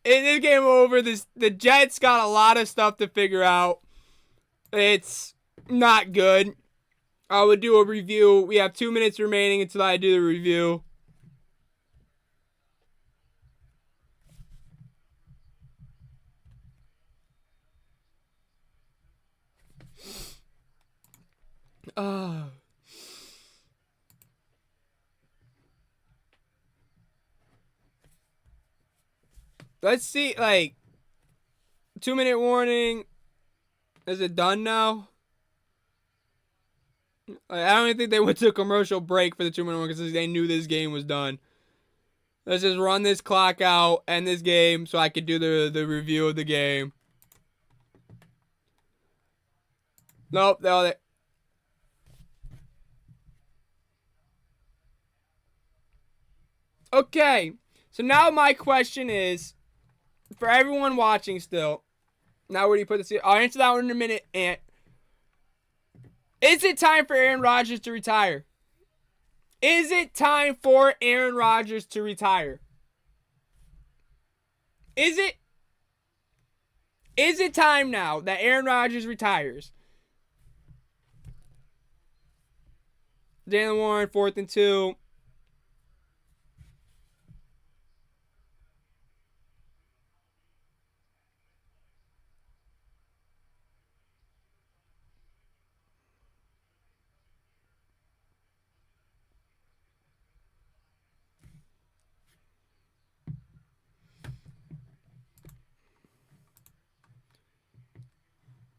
It is game over. The Jets got a lot of stuff to figure out. It's not good. I would do a review. We have 2 minutes remaining until I do the review. Let's see, 2-minute warning. Is it done now? I don't even think they went to a commercial break for the 2-minute warning because they knew this game was done. Let's just run this clock out, end this game, so I could do the review of the game. Nope, no. Okay, so now my question is, for everyone watching still, now where do you put this? I'll answer that one in a minute, Ant. Is it time for Aaron Rodgers to retire? Is it time for Aaron Rodgers to retire? Is it? Is it time now that Aaron Rodgers retires? Jalen Warren, 4th and 2.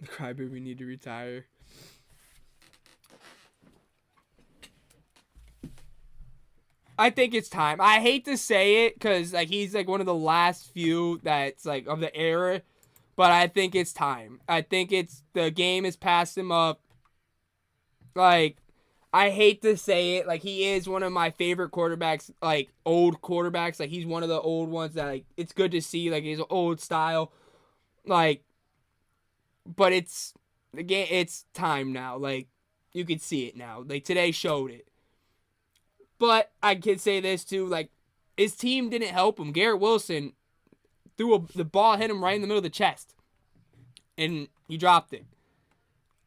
The crybaby need to retire. I think it's time. I hate to say it because like he's like one of the last few that's like of the era, but I think it's time. I think it's the game has passed him up. Like, I hate to say it, like he is one of my favorite quarterbacks, like old quarterbacks. Like he's one of the old ones that like it's good to see. Like he's an old style, like, but it's the game. It's time now. Like you can see it now. Like today showed it. But I can say this too, like, his team didn't help him. Garrett Wilson threw the ball, hit him right in the middle of the chest. And he dropped it.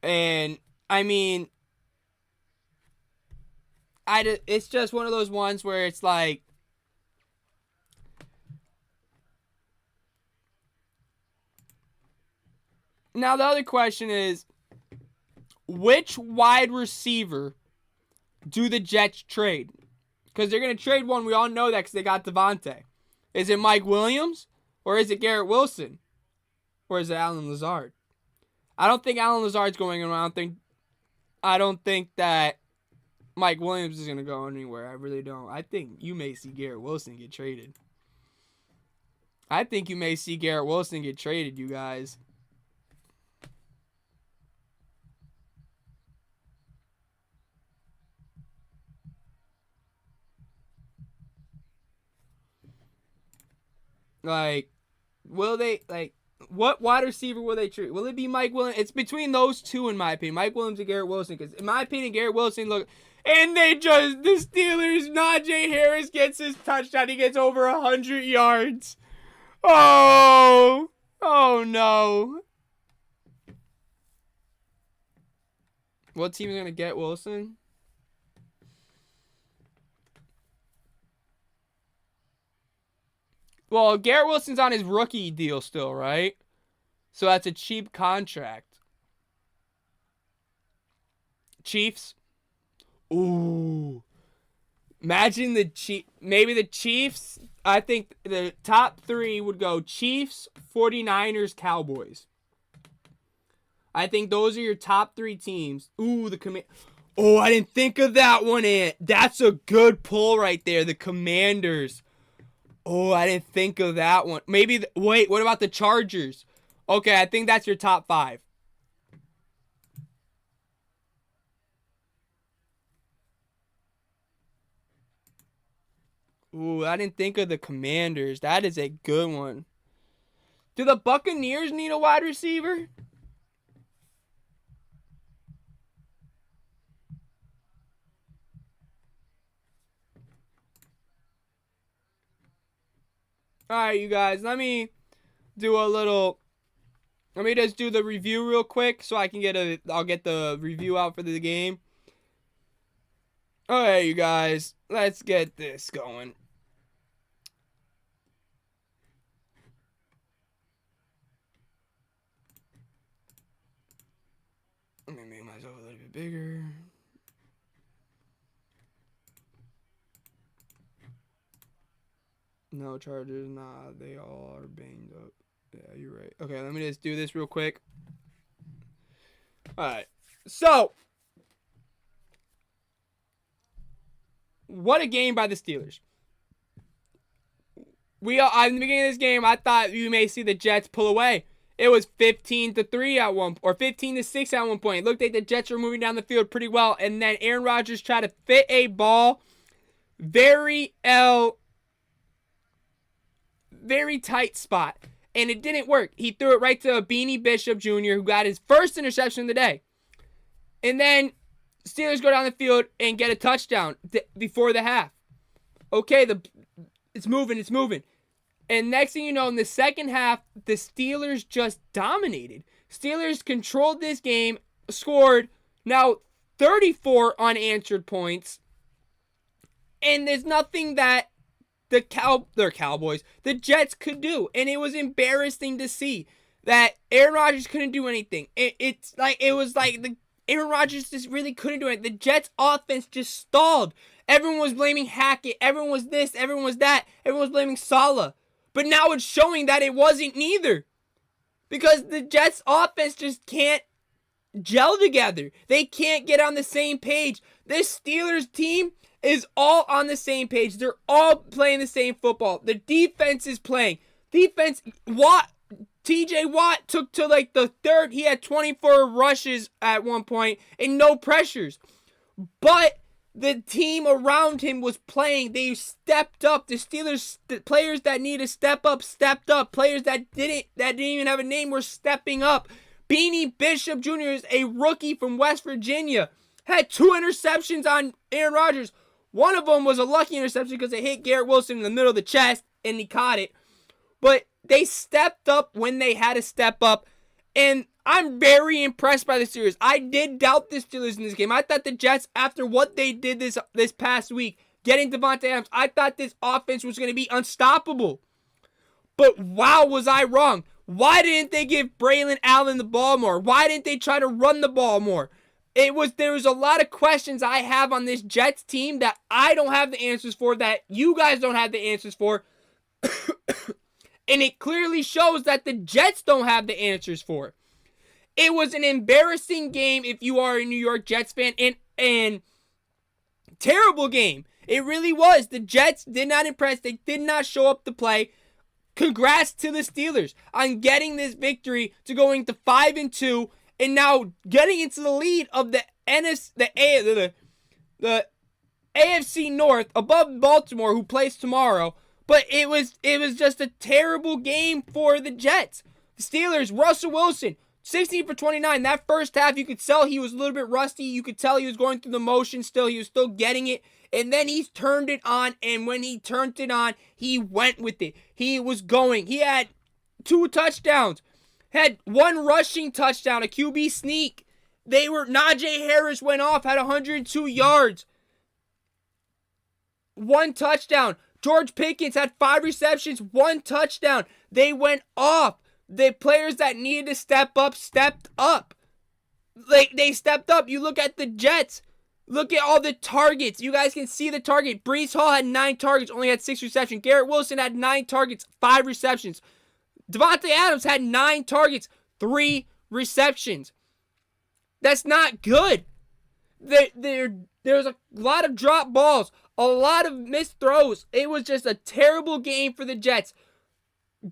And, I mean, it's just one of those ones where it's like, now the other question is, which wide receiver do the Jets trade? Because they're going to trade one. We all know that because they got Devontae. Is it Mike Williams? Or is it Garrett Wilson? Or is it Allen Lazard? I don't think Allen Lazard's going around. I don't think that Mike Williams is going to go anywhere. I really don't. I think you may see Garrett Wilson get traded. You guys. Like, will they, like, what wide receiver will they trade? Will it be Mike Williams? It's between those two, in my opinion. Mike Williams and Garrett Wilson. Because, in my opinion, Garrett Wilson, look, and the Steelers, Najee Harris gets his touchdown. He gets over 100 yards. Oh no. What team is going to get Wilson? Well, Garrett Wilson's on his rookie deal still, right? So that's a cheap contract. Chiefs? Ooh. Imagine maybe the Chiefs. I think the top three would go Chiefs, 49ers, Cowboys. I think those are your top three teams. Ooh, Oh, I didn't think of that one, Ant. That's a good pull right there. The Commanders. Oh, I didn't think of that one. Maybe, wait, what about the Chargers? Okay, I think that's your top five. Ooh, I didn't think of the Commanders. That is a good one. Do the Buccaneers need a wide receiver? Alright, you guys, let me just do the review real quick so I can I'll get the review out for the game. Alright, you guys, let's get this going. Let me make myself a little bit bigger. No Chargers, nah, they all are banged up. Yeah, you're right. Okay, let me just do this real quick. Alright, so what a game by the Steelers. In the beginning of this game, I thought you may see the Jets pull away. It was 15-3 at one, or 15-6 at one point. It looked like the Jets were moving down the field pretty well, and then Aaron Rodgers tried to fit a ball very tight spot, and it didn't work. He threw it right to Beanie Bishop Jr., who got his first interception of the day. And then Steelers go down the field and get a touchdown before the half. Okay, it's moving. And next thing you know, in the second half, the Steelers just dominated. Steelers controlled this game, scored now 34 unanswered points. And there's nothing that the Jets could do. And it was embarrassing to see that Aaron Rodgers couldn't do anything. Aaron Rodgers just really couldn't do it. The Jets offense just stalled. Everyone was blaming Hackett. Everyone was this. Everyone was that. Everyone was blaming Saleh. But now it's showing that it wasn't neither. because the Jets offense just can't gel together. They can't get on the same page. This Steelers team is all on the same page. They're all playing the same football. The defense is playing. TJ Watt took to like the third. He had 24 rushes at one point and no pressures. But the team around him was playing. They stepped up. The Steelers, the players that need to step up, stepped up. Players that didn't even have a name were stepping up. Beanie Bishop Jr. is a rookie from West Virginia. Had 2 interceptions on Aaron Rodgers. One of them was a lucky interception because it hit Garrett Wilson in the middle of the chest and he caught it. But they stepped up when they had to step up. And I'm very impressed by the Steelers. I did doubt the Steelers in this game. I thought the Jets, after what they did this past week, getting Davante Adams, I thought this offense was going to be unstoppable. But wow, was I wrong. Why didn't they give Braylon Allen the ball more? Why didn't they try to run the ball more? There was a lot of questions I have on this Jets team that I don't have the answers for, that you guys don't have the answers for. And it clearly shows that the Jets don't have the answers for. It was an embarrassing game if you are a New York Jets fan, and terrible game. It really was. The Jets did not impress. They did not show up to play. Congrats to the Steelers on getting this victory to going to 5-2 and now getting into the lead of the AFC North above Baltimore, who plays tomorrow. But it was just a terrible game for the Jets. The Steelers, Russell Wilson, 16 for 29. That first half, you could tell he was a little bit rusty. You could tell he was going through the motion still. He was still getting it. And then he turned it on. And when he turned it on, he went with it. He was going. He had 2 touchdowns. Had 1 rushing touchdown, a QB sneak. Najee Harris went off, had 102 yards. 1 touchdown. George Pickens had 5 receptions, 1 touchdown. They went off. The players that needed to step up, stepped up. They stepped up. You look at the Jets. Look at all the targets. You guys can see the target. Breece Hall had 9 targets, only had 6 receptions. Garrett Wilson had 9 targets, 5 receptions. Davante Adams had 9 targets, 3 receptions. That's not good. There's a lot of drop balls, a lot of missed throws. It was just a terrible game for the Jets. I'm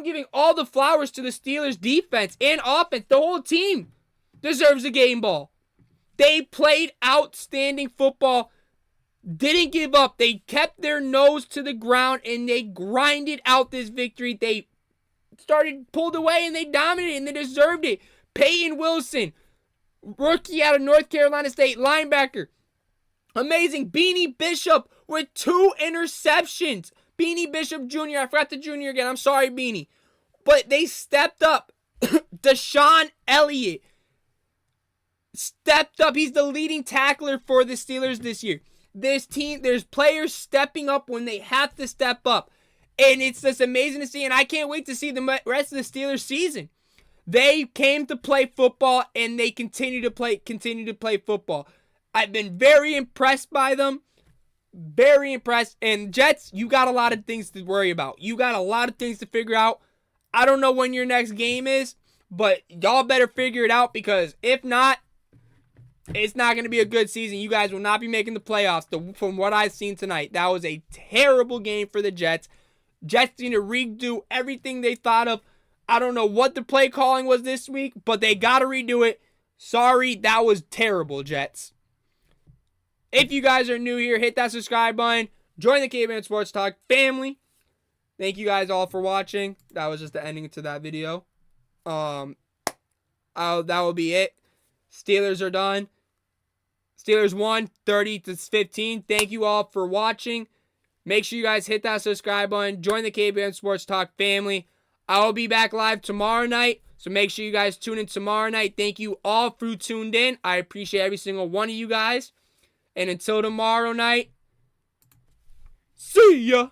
giving all the flowers to the Steelers defense and offense. The whole team deserves a game ball. They played outstanding football, didn't give up. They kept their nose to the ground and they grinded out this victory. They pulled away and they dominated and they deserved it. Peyton Wilson, rookie out of North Carolina State, linebacker. Amazing. Beanie Bishop with 2 interceptions. Beanie Bishop Jr. I forgot the junior again. I'm sorry, Beanie. But they stepped up. Deshaun Elliott stepped up. He's the leading tackler for the Steelers this year. There's players stepping up when they have to step up. And it's just amazing to see. And I can't wait to see the rest of the Steelers season. They came to play football and they continue to play football. I've been very impressed by them. Very impressed. And Jets, you got a lot of things to worry about. You got a lot of things to figure out. I don't know when your next game is, but y'all better figure it out, because if not, it's not going to be a good season. You guys will not be making the playoffs from what I've seen tonight. That was a terrible game for the Jets. Jets need to redo everything they thought of. I don't know what the play calling was this week, but they got to redo it. Sorry, that was terrible, Jets. If you guys are new here, hit that subscribe button. Join the Caveman Sports Talk family. Thank you guys all for watching. That was just the ending to that video. That will be it. Steelers are done. Steelers won 30-15. Thank you all for watching. Make sure you guys hit that subscribe button. Join the Caveman Sports Talk family. I will be back live tomorrow night, so make sure you guys tune in tomorrow night. Thank you all for tuned in. I appreciate every single one of you guys. And until tomorrow night, see ya!